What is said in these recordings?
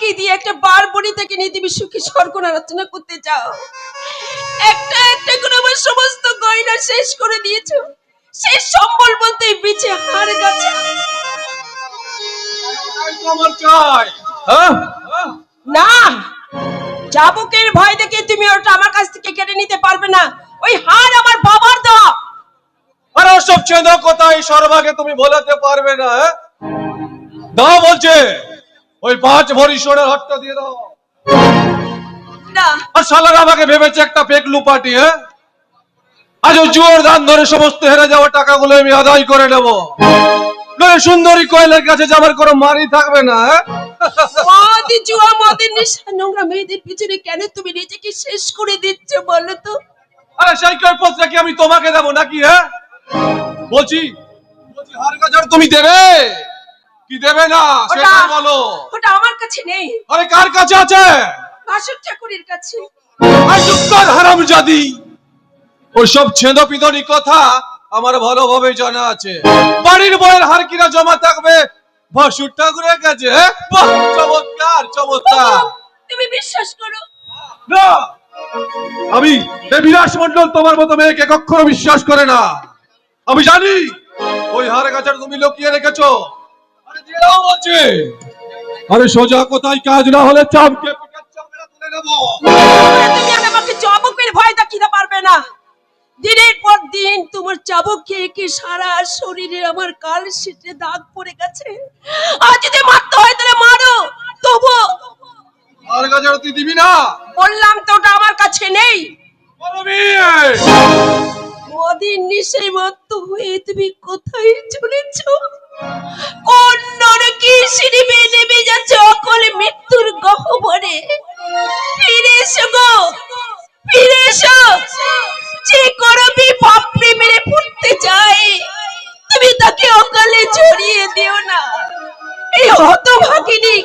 আমাকে দিয়ে একটা বার বনি থেকে নিয়ে তুমি সুখী স্বর্গ রচনা করতে চাও। একটা একটা করে আমার সমস্ত গয়না শেষ করে দিয়েছো। শেষ সম্বল বলতে বিছে হার গাছা। আমার চাই না, চাবুকের ভয় দেখে তুমি ওটা আমার কাছ থেকে কেড়ে নিতে পারবে না। ওই হার আমার বাবার দেওয়া। আর ওসব চেনা কথা এই সর্বাগে তুমি বলাতে পারবে না। দাও বলছে, ওই 5 ভরি সোনার হারটা দিয়ে দাও। না, আর শালারা আমাকে ভেবেছে একটা পেকলু পার্টি। আজ ওই জুয়োর দান ধরে সমস্ত হেরে যাওয়া টাকাগুলো আমি আদায় করে নেব। নয় সুন্দরী কোয়েলের কাছে যাবার কোনো মারি থাকবে না। মদ জুয়া মদের নেশা নোংরা মেয়েদের পিছনে কেন তুমি নিজেকে শেষ করে দিচ্ছ বলো তো? আরে সেই কৈফিয়তটা কি আমি তোমাকে দেবো নাকি? বলছি হার গাজার তুমি দেবে কি দেবে না সেটা বলো। ওটা আমার কাছে নেই। আরে কার কাছে আছে? বাসুর চাকুরির কাছে। আর চুপকার হারামজাদি, ওইসব ছেঁদো পিদনি কথা আমার ভালোভাবে জানা আছে। বাড়ির বয়ের হার কিনা জমা থাকবে বাসুর ঠাকুরের কাছে। বাহ, চমৎকার চমৎকার। তুমি বিশ্বাস করো না, আমি এই বিলাস মন্ডল তোমার মতো মেয়েকে কখনো বিশ্বাস করে না। আমি জানি ওই হার গাছার তুমি লুকিয়ে রেখেছো। আরে দিয়ে দাও বলছি। আরে সোজা কোথায় কাজ না হলে চামকে পিঠের চামড়া তুলে নেব। তুমি আমাকে চাবুকের ভয় দেখাতে পারবে না। দিনের পর দিন তোমার চাবুক খেয়ে কি সারা শরীরে আমার কাল শীতে দাগ পড়ে গেছে। আজ যদি মারতে হয় তাহলে মারো, তবু হার গাছার তুই দিবি না? বললাম তো ওটা আমার কাছে নেই। মদিন নিশায় মত্ত হয়ে তুমি কোথায় চলেছ? কোন নরকে সিঁড়ি বেয়ে নেমে যাচ্ছে অকল মৃত্যুর গহ্বরে। ফিরে এসো গো, ফিরে এসো। যে করবি পাপ প্রেমে ফুটতে চায় তুমি তাকে অকালে জড়িয়ে দিও না। এই হতভাগিনী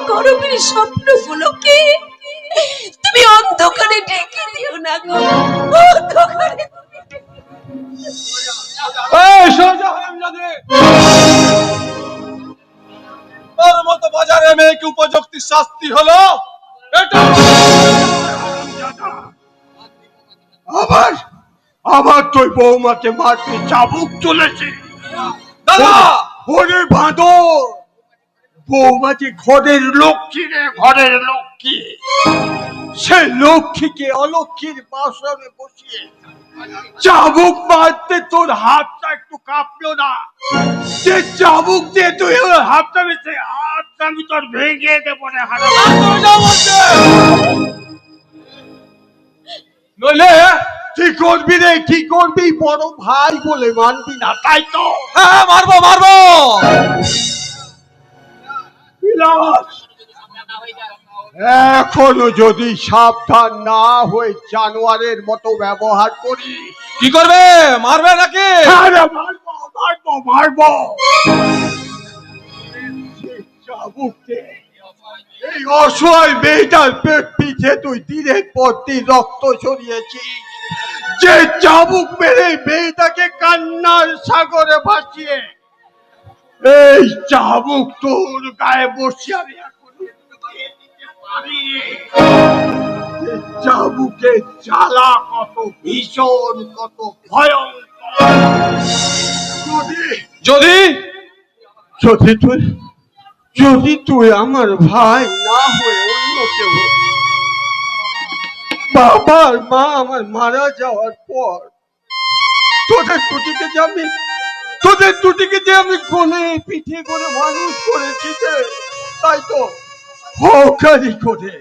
করবীর স্বপ্নগুলোকে তুমি অন্ধকারে ঢেকে দিও না গো, অন্ধকারে। তোর মতো বাজারে মেয়েকে উপযুক্ত শাস্তি হলো এটা। আবার আবার তুই বৌমাকে মারতে চাবুক চলেছে। দাদা, ওরে বাঁদর, বৌমা যে ঘরের লক্ষ্মী রে, ঘরের লক্ষ্মী। সে লক্ষ্মীকে অলক্ষ্মীর বাসনে বসিয়ে চাবুক মারতে তোর হাতটা একটু কাঁপলো না? যে চাবুক দিয়ে তুই ওর হাতটা বেঁচে, হাতটা আমি তোর ভেঙে দেবো না। নইলে কি করবি রে, কি করবি? বড় ভাই বলে মানবি না, তাই তো? হ্যাঁ, মারবো মারবো। এখনো যদি সাবধান না হয়ে জানোয়ারের মতো ব্যবহার করি। কি করবে? মারবে নাকি? আরে মারবো মারবো মারবো। চাবুকে এই অসহায় মেয়েটার পেট পিছে তুই দিনের পর দিন রক্ত ছড়িয়েছিস। যে চাবুক মেরে মেয়েটাকে কান্নার সাগরে ভাসিয়ে, এই চাবুক তোর গায়ে বসিয়ে আমি চাবুকের জ্বালা কত ভীষণ, কত ভয়ঙ্কর। যদি যদি তুই যদি তুই আমার ভাই না হয়ে অন্য কেউ, বাবার মা আমার মারা যাওয়ার পর তোদের দুটিকে যে আমি কোলে পিঠে করে মানুষ করেছি, তাই তো হকারি করে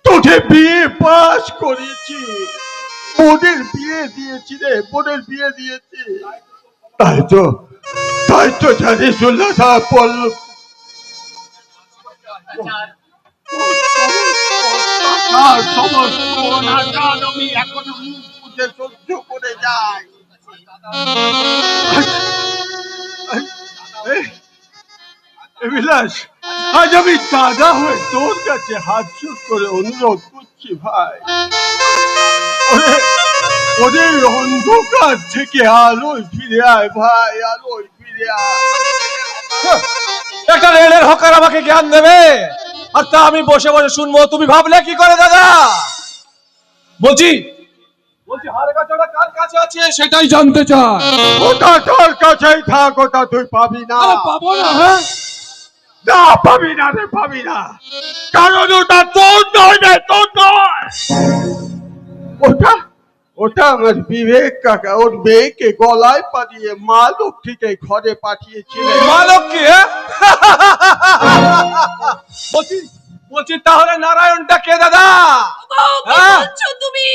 তোদের বিয়ে পাস করেছি, বোনের বিয়ে দিয়েছি রে, বোনের বিয়ে দিয়েছি। তাই তো জানিস পড়ল সমস্ত আমি এখনো মুখ বুঝে সহ্য করে যাই। বিলাস, আজ আমি দাদা হয়ে তোর কাছে হাত জোড় করে অনুরোধ করছি ভাই, ওদের অন্ধকার থেকে আলোয় ফিরে আয় ভাই, আলোয় ফিরে আয়। একটা রেলের হকার আমাকে জ্ঞান দেবে, আর তা আমি বসে বসে শুনবো? তুমি ভাবলে কি করে দাদা? বলছি বলছি হাড় কাঁচাটা কার কাছে আছে সেটাই জানতে চাই। ওটা তোর কাছেই থাক, ওটা তুই পাবি না। পাবো না? হ্যাঁ, না, পাবি না রে, পাবি না। কারণ ওটা তোর নয় রে, তোর নয়। ওটা ওটা আমার বিবেক কাকা ওর মেয়েকে গলায় পাঠিয়ে মা লক্ষ্মীকে ঘরে পাঠিয়েছিলেন। মালক কি? বলছি বলছি তাহলে নারায়ণটা কে দাদা? গো, কি হ্যাঁ? বলছো তুমি?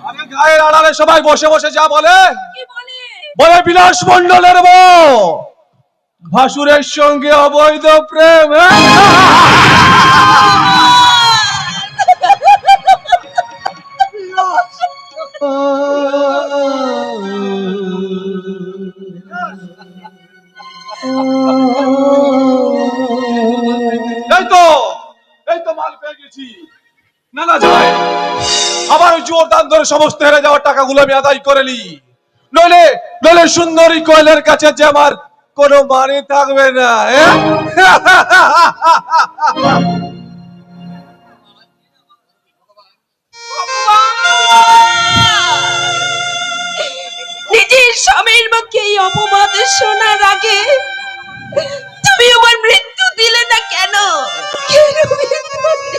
আরে গায়ের আড়ালে সবাই বসে বসে যা বলে, কি বলে? বলে বিলাস মণ্ডলের বউ ভাসুরের সঙ্গে অবৈধ প্রেম। এই তো এই তো মাল পেয়ে গেছি। না না যাই, আবার ওই জোর দান ধরে সমস্ত হেরে যাওয়ার টাকাগুলো আমি আদায় করে নি, নইলে নইলে সুন্দরী কোয়েলের কাছে যে আমার কোনো মানে থাকবে না। নিজের স্বামীর মুখে এই অপবাদ শোনার আগে তুমি আমার মৃত্যু দিলে না কেন? কেন মৃত্যু দিলে?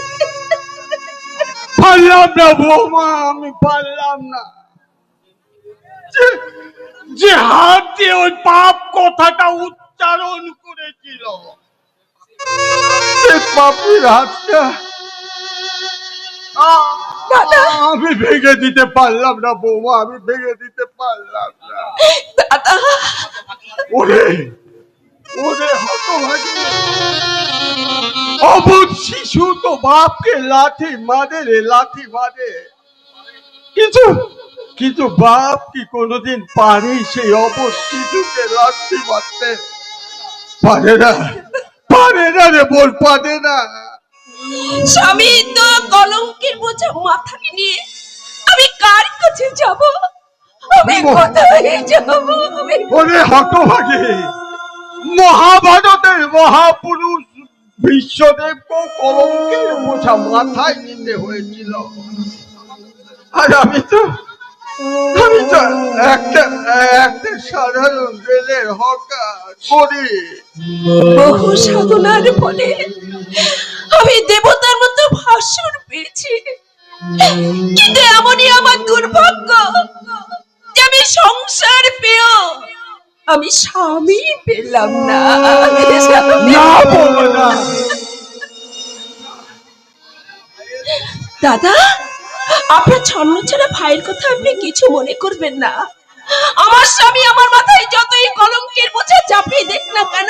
পারলাম না বৌমা, আমি পারলাম না। যে হাত দিয়ে ওই পাপ কথাটা উচ্চারণ করেছিল, সে পাপের হাতটা আমি ভেঙে দিতে পারলাম না বৌমা, আমি ভেঙে দিতে পারলাম না। দাদা, ওরে ওরে হতভাগী অবুঝ শিশু তো বাপকে লাঠি মারে রে, লাঠি মারে। কিন্তু কিন্তু বাপ কি কোনোদিন পারে সেই অবুঝ শিশুকে লাঠি মারতে? পারে না, পারে না রে, বল পারে না। স্বামী তো কলঙ্কের বোঝা মাথায় নিয়ে আমি কার কাছে যাব? আমি কোথায় যাব? ওরে হতভাগী, মহাভারতের মহাপুরুষ বিশ্বদেবকেও কলঙ্কের বোঝা মাথায় নিতে হয়েছিল। আর আমি তো একটা একটা সাধারণ রেলের হকার করি। বহু সাধনার ফলে আমি দেবতার মতো ভাষণ পেয়েছি, কিন্তু এমনই আমার দুর্ভাগ্য যে আমি সংসার পেয়েও আমি স্বামী পেলাম না। না বলো না। দাদা, আপনার ছন্নছাড়া ভাইয়ের কথা আপনি কিছু মনে করবেন না। আমার স্বামী আমার মাথায় যতই কলঙ্কের বোঝা চাপিয়ে দেখ না কেন,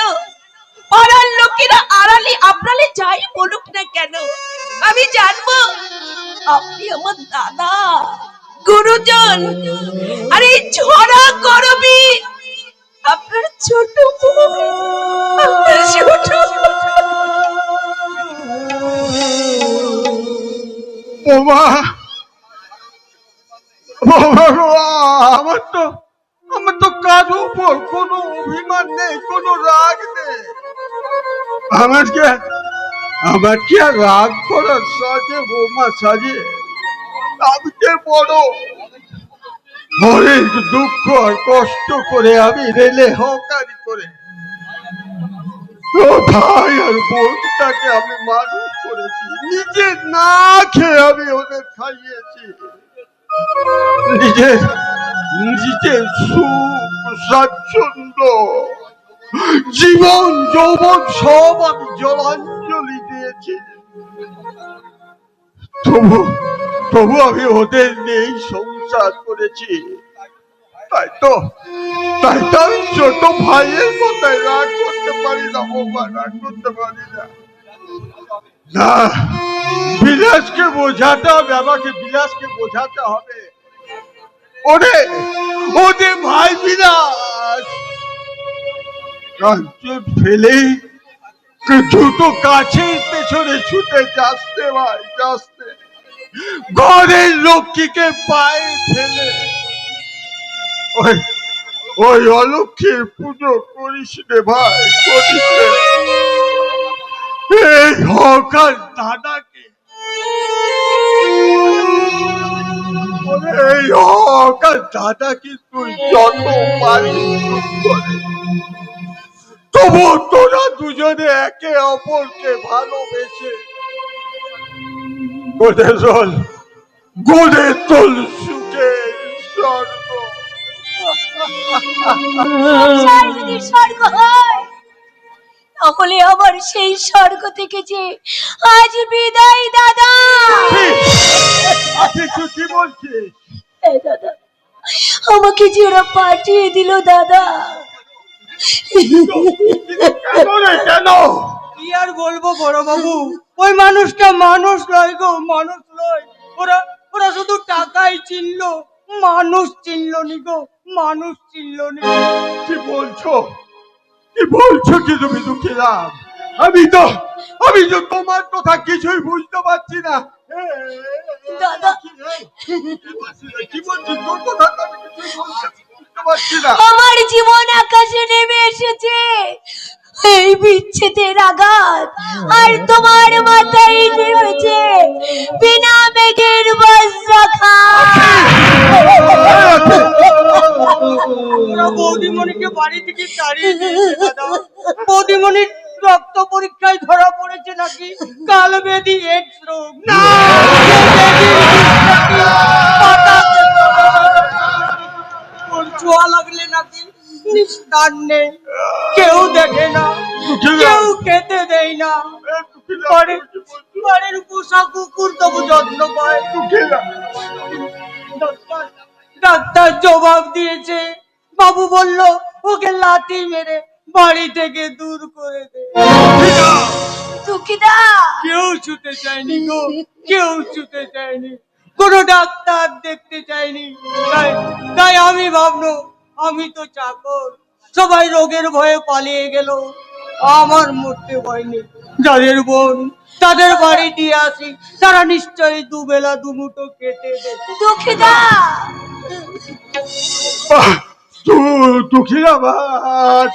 পাড়ার লোকেরা আড়ালে আবরালে যাই বলুক না কেন, আমি জানবো আপনি আমার দাদা, গুরুজন। আর এই ঝরা গরবি আপনার ছোট বোন, আপনার ছোট বাবা বাবা গো, আমার তো কারো উপর কোনো অভিমান নেই, কোনো রাগ নেই। আমার কি আর রাগ করার সাজে বৌমা, সাজে? আমি যে বড় অনেক দুঃখ আর কষ্ট করে আমি রেলে হকারি করে ও ভাই আর বোনটাকে আমি মানুষ করেছি, নিজে না খেয়ে আমি ওদের খাইয়েছি। নিজের নিজের সুখ স্বাচ্ছন্দ্য জীবন যৌবন সব আমি জলাঞ্জলি দিয়েছি। তবু আমি ওদের নিয়েই সংসার করেছি। তাই তো আমি ছোট ভাইয়ের কথায় রাগ করতে পারি না বাবা, রাগ করতে পারি না। না, বিলাসকে বোঝাতে হবে, আমাকে বিলাসকে বোঝাতে হবে। ওরে ভাই বিলাস কাঞ্চন ফেলে দ্রুত কাছের পেছনে ছুটে যাচ্ছে ভাই, যাচ্ছে ঘরের লক্ষ্মীকে পায়ে ফেলে ওই অলক্ষীর পুজো করিস রে ভাই, করিস রে। এই হকার দাদাকে, এই হকার দাদাকে তুই যত পারিস করে, তবু তোরা দুজনে একে অপরকে ভালোবেসে গড়ে তোল সুখের স্বর্গ। সংসার যদি স্বর্গ হয়, তাহলে আবার সেই স্বর্গ থেকে যে আজ বিদায় দাদা। আপনি কি বলছিস? এই দাদা, আমাকে যে ওরা পাঠিয়ে দিল দাদা। কেন রে, কেন? কি আর বলবো বড় বাবু, ওই মানুষটা মানুষ নয় গো, মানুষ নয়। ওরা ওরা শুধু টাকাই চিনলো, মানুষ চিনলো নি গো, মানুষ চিনলো নি। কি বলছো, কি বলছো কি তুমি দুঃখীরাম? আমি তো তোমার কথা কিছুই বুঝতে পারছি না। দাদা, কি বলছিস? তোর কথা তো আমি কিছুই বুঝতে পারছি না। আমার জীবন আকাশে নেমে এসেছে এই বিচ্ছেদের আঘাত, আর তোমার মাথায় নেমেছে বিনা মেঘের বজ্রাঘাত। ওরা বৌদিমণিকে বাড়ি থেকে তাড়িয়ে দিয়েছে দাদা। বৌদিমণির রক্ত পরীক্ষায় ধরা পড়েছে নাকি কালবেদি এডস রোগ। ওর ছোঁয়া লাগলে নাকি নিস্তার নেই, কেউ দেখে না, কেউ খেতে দেয় না। বাড়ির পোষা কুকুর তবু যত্ন পায়। ডাক্তার জবাব দিয়েছে, বাবু বলল ওকে লাথি মেরে বাড়ি থেকে দূর করে দে। দুঃখিতা, কেউ ছুতে চায়নি গো, কেউ ছুতে চায়নি, কোনো ডাক্তার দেখতে চায়নি। তাই তাই আমি ভাবলো, আমি তো চাকর, সবাই রোগের ভয়ে পালিয়ে গেল, আমার মরতে ভয় নেই। যাদের বোন তাদের বাড়ি দিয়ে আসি, তারা নিশ্চয়ই দুবেলা দুমুঠো খেতে দেবে। দুঃখিতা, দুঃখীরাম আর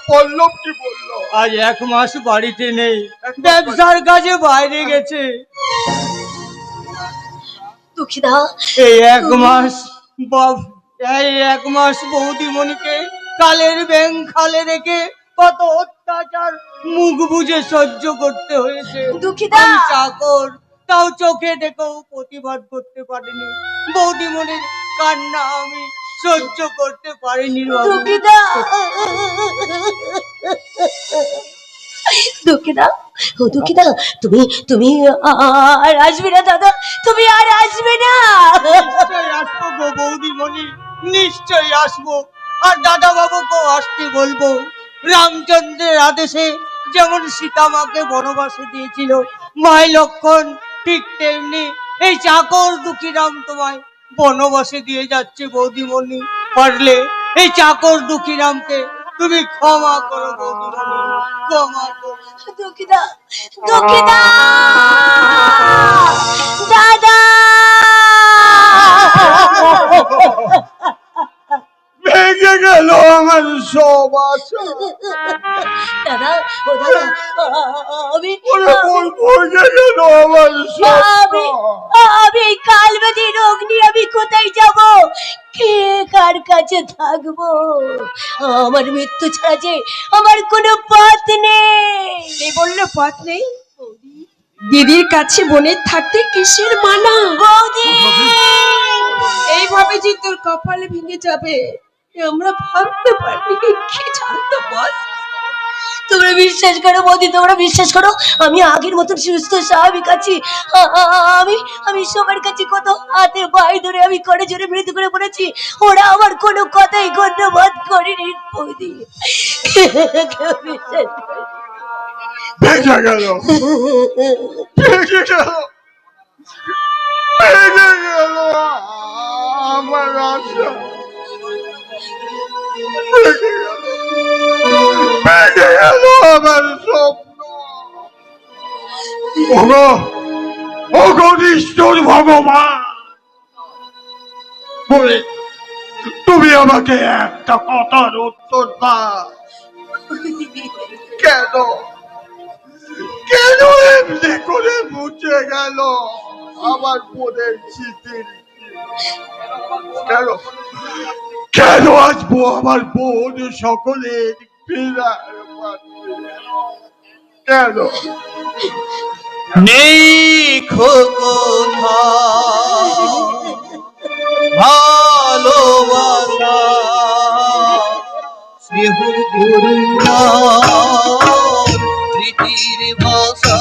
পল্লব কি বললো? আজ 1 মাস বাড়িতে নেই, ব্যবসার কাজে বাইরে গেছে। দুঃখিতা, এই 1 মাস বৌদিমণিকে কালের ব্যাং খালে রেখে কত অত্যাচার মুখ বুঝে সহ্য করতে হয়েছে। দুঃখিতা। আমি চাকর, তাও চোখে দেখেও প্রতিবাদ করতে পারিনি। বৌদিমণির কান্না আমি সহ্য করতে পারিনি বাবু। দুঃখিতা, দুঃখিতা, ও দুঃখিতা, তুমি তুমি আর আসবে না দাদা, তুমি আর আসবে না। নিশ্চয়ই আসবো গো বৌদিমণি, নিশ্চয়ই আসবো। আর দাদা বাবুকেও আসতে বলবো। রামচন্দ্রের আদেশে যেমন সীতা মাকে বনবাসে দিয়েছিল মাই লক্ষণ, ঠিক তেমনি এই চাকর দুঃখীরাম তোমায় বনবাসে দিয়ে যাচ্ছে বৌদিমণি। পারলে এই চাকর দুঃখীরামকে তুমি ক্ষমা করো বৌদিমণি, ক্ষমা করো। দুঃখিতা, দুঃখিতা, দাদা। ভেঙে গেল আমার সব আশা। দাদা, ও দাদা, আমি ভেঙে গেল আমার সব। আমি এই কালবাদী রোগ নিয়ে আমি কোথায় যাব, কে কার কাছে থাকবো? আমার মৃত্যু ছাড়া যে আমার কোনো পথ নেই। কে বললো পথ নেই? দিদির কাছে বোনের থাকতে কিসের মানা? বৌদি, এইভাবে যে তোর কপালে ভেঙে যাবে এ আমরা ভাবতে পারিনি। কি জানতো বল? তোমরা বিশ্বাস করো বৌদি, তোমরা বিশ্বাস করো, আমি আগের মতন সুস্থ স্বাভাবিক আছি। আমি আমি সবার কাছে কত হাতে পায়ে ধরে আমি করে জোরে মৃত্যু করে পড়েছি, ওরা আমার কোনো কথাই গণ্যবোধ করেনি বৌদি। কেউ বিশ্বাস করে ভেঙে গেল, ভেঙে গেল, ভেঙে গেল আমার আশা। ভেঙে গেল, ভেঙে গেল আমার স্বপ্ন। অগণিষ্ঠুর ভগবান তুমি আমাকে একটা কথার উত্তর দাও, কেন কেন এমনি করে মুছে গেল আমার বোনের স্মৃতির? কেন কেন আসবো আমার বোন সকলের ফেরার পাত্রে? কেন নেই কোথা ভালোবাসা স্নেহ করুণা প্রীতির ভাষা,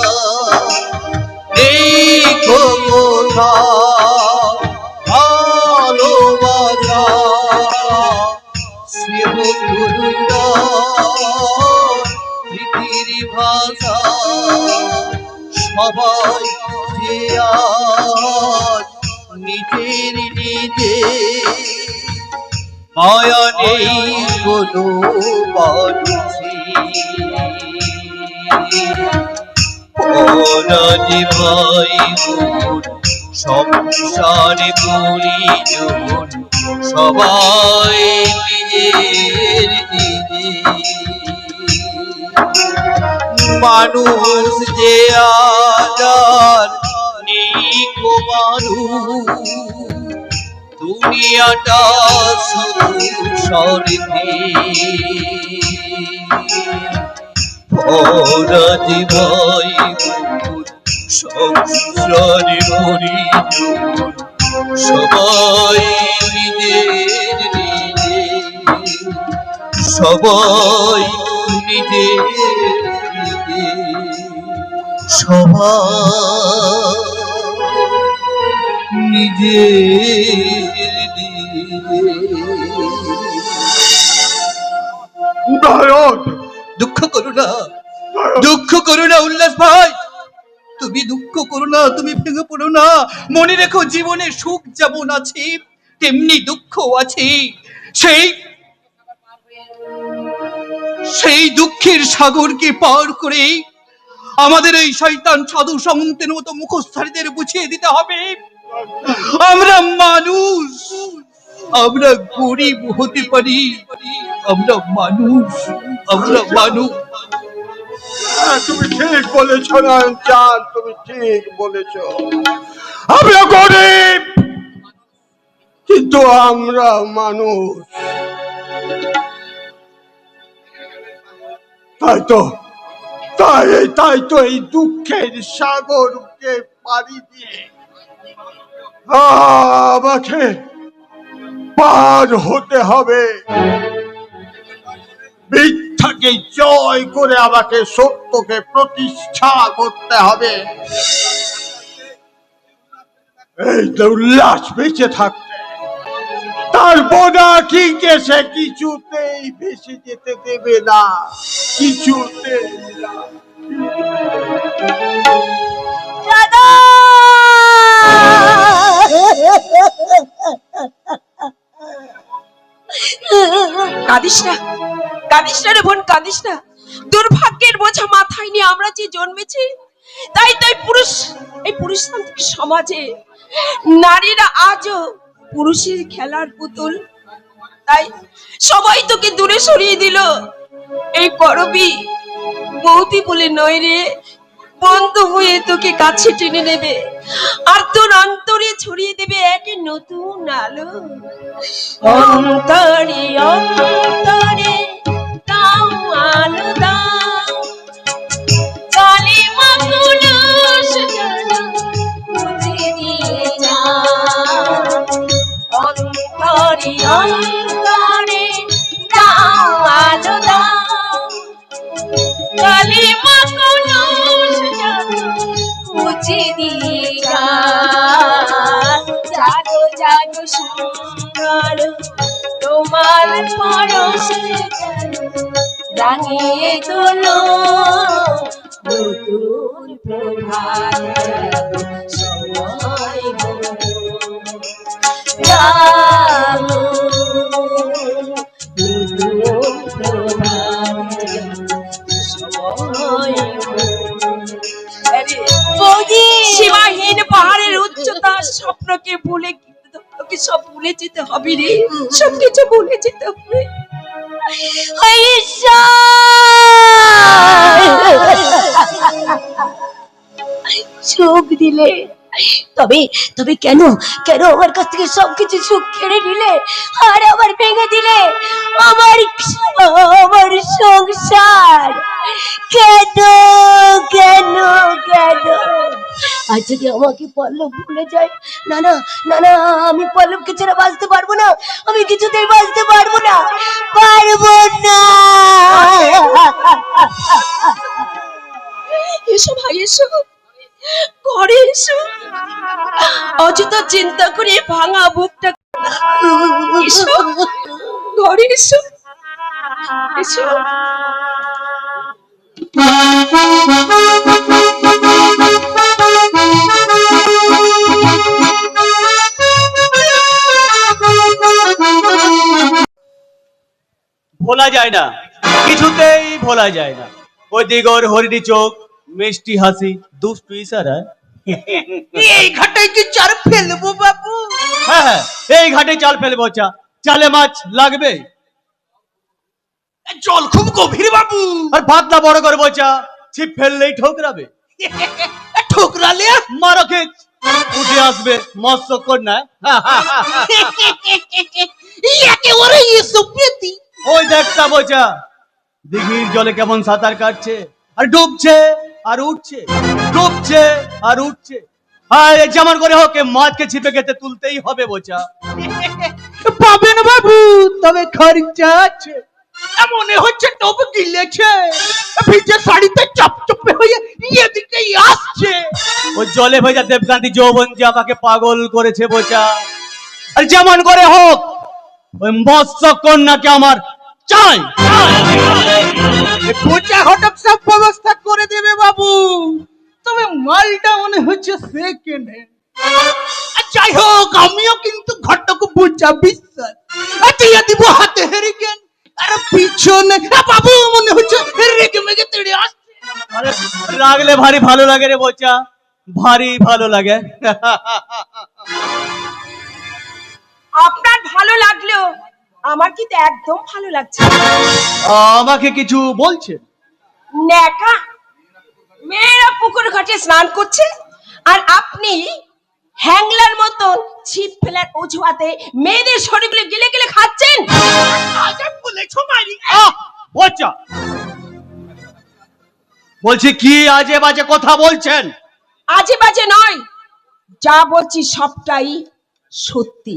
নেই কোথা ভালোবাসা স্নেহ করুণা প্রীতির ভাষা। সবাই যে আজ নিজের নিজে, মায়া নেই কোনো মানুষে। অনাদি ভাই বোন সংসারে পরিজন, সবাই নিজের নিজে। মানুষ যে আজার নেই কো মানুষ, দুনিয়াটা শুধু স্বার্থে। অনাদি ভাই বোন সংসারে পরিজন, সবাই নিজের নিজে, সবাই নিজের নিজে, সবাই নিজের নিজে। নারায়ণ, দুঃখ করো না, দুঃখ করো না উল্লাস ভাই, তুমি দুঃখ করো না, তুমি ভেঙে পড়ো না। মনে রেখো জীবনে সুখ যেমন আছে তেমনি দুঃখ আছে। সেই সেই দুঃখের সাগরকে পার করে আমাদের এই শয়তান সাধু সামন্তের মতো মুখোশধারীদের বুঝিয়ে দিতে হবে আমরা মানুষ, আমরা গরিব হতে পারি, আমরা মানুষ, আমরা মানুষ। তুমি ঠিক বলেছ নারায়ণ চাঁদ, তুমি ঠিক বলেছ। আমরা গরিব কিন্তু আমরা মানুষ। তাই তো এই দুঃখের সাগরকে পাড়ি দিয়ে আমাকে পার হতে হবে। মিথ্যাকে জয় করে আমাকে সত্যকে প্রতিষ্ঠা করতে হবে। এই উল্লাস বেঁচে থাকতে তার বোনা কিংকে সে কিছুতেই ভেসে যেতে দেবে না, কিছুতেই না। দাদা, কাঁদিস না, কাঁদিস না রে বোন, কাঁদিস না। দুর্ভাগ্যের বোঝা মাথায় নিয়ে আমরা যে জন্মেছি, তাই তাই এই পুরুষতান্ত্রিক সমাজে নারীরা আজও পুরুষের খেলার পুতুল। তাই সবাই তোকে দূরে সরিয়ে দিল। এই করবি বৌদি বলে নয় রে, বন্ধু হয়ে তোকে কাছে টেনে নেবে আর তোর অন্তরে ছড়িয়ে দেবে এক নতুন আলো। অন্তরে অন্তরে দাও আলো দাও, কালিমা কুলুস মুছে দিয়ে যাও। অন্তরে অন্তরে দাও আলো দাও, কালিমা কুলুস মুছে দিয়ে যাও। জাগো জাগো সুন্দর তোমার পরশে রাঙিয়ে তোলো নতুন প্রভাত সময় জাগো নতুন প্রভাত সময়। সীমাহীন পাহাড়ের উচ্চতা স্বপ্নকে ভুলে তোকে সব ভুলে যেতে হবে রে, সবকিছু ভুলে যেতে হবে। সুখ দিলে, তবে তবে কেন কেন আমার কাছ থেকে সবকিছু সুখ কেড়ে নিলে আর আবার ভেঙে দিলে আমার আমার সংসার? কেন কেন কেন? আজ যদি আমাকে পল্লব ভুলে যায়, না না না না, আমি পল্লবকে ছাড়া বাঁচতে পারবো না, আমি কিছুতেই বাঁচতে পারবো না, পারবো না। এসো ভাই, এসো ঘরে এসো, অযথা চিন্তা করে ভাঙা বুকটা এসো, ঘরে এসো, এসো। ভোলা যায় না, কিছুতেই ভোলা যায় না। ওই দিগর হরিণী চোখ, মিষ্টি হাসি, দুষ্টু ইশারা। এই ঘাটায় কি চার ফেলবো বাবু? হ্যাঁ হ্যাঁ, এই ঘাটে চাল ফেলবো, চালে মাছ লাগবে। জল খুব গভীর বাবু। আর ভাতটা বড় করে বোচা, ছিপ ফেললেই ঠোকরাবে। ঠোকরালে মারো খেচ, উঠে আসবে মৎস্য কন্যা। একেবারে এসো পেতি। ওই দেখতা বোচা দিঘির জলে কেমন সাঁতার কাটছে, আর ডুবছে আর উঠছে, ডুবছে আর উঠছে। আর যেমন করে হোক মাছকে ছিপে খেতে তুলতেই হবে বোচা। পাবেন বাবু, তবে খরচা আছে। মনে হচ্ছে টপ গিলেছে, ভিজে শাড়িতে চপচপে হয়ে এদিকেই আসছে। ওই জলে ভেজা দেবকান্তি যৌবন যে আমাকে পাগল করেছে বোচা। আর যেমন করে হোক ওই মৎস্য কন্যাকে আমার চাই। পূজা হঠাৎ সব ব্যবস্থা করে দেবে বাবু, তবে মালটা মনে হচ্ছে সেকেন্ড হ্যান্ড। যাই হোক, আমিও কিন্তু ঘটক পূজা বিশ্বাস দিয়ে দিব হাতে হেরিকেন। আর পিছনে বাবু মনে হচ্ছে রেগে মেগে তেড়ে আসছে। আরে রাগলে ভারী ভালো লাগে রে বোচা, ভারী ভালো লাগে। আপনার ভালো লাগলেও আমার কিন্তু একদম ভালো লাগছে না। আমাকে কিছু বলছে? ন্যাকা মেয়েরা পুকুর ঘাটে স্নান করছে আর আপনি হ্যাংলার মতন ছিপ ফেলার অজুহাতে মেয়েদের শরীরগুলো গিলে গিলে খাচ্ছেন। বলেছো মারি। বোচা বলছি কি আজে বাজে কথা বলছেন? আজে বাজে নয়, যা বলছি সবটাই সত্যি।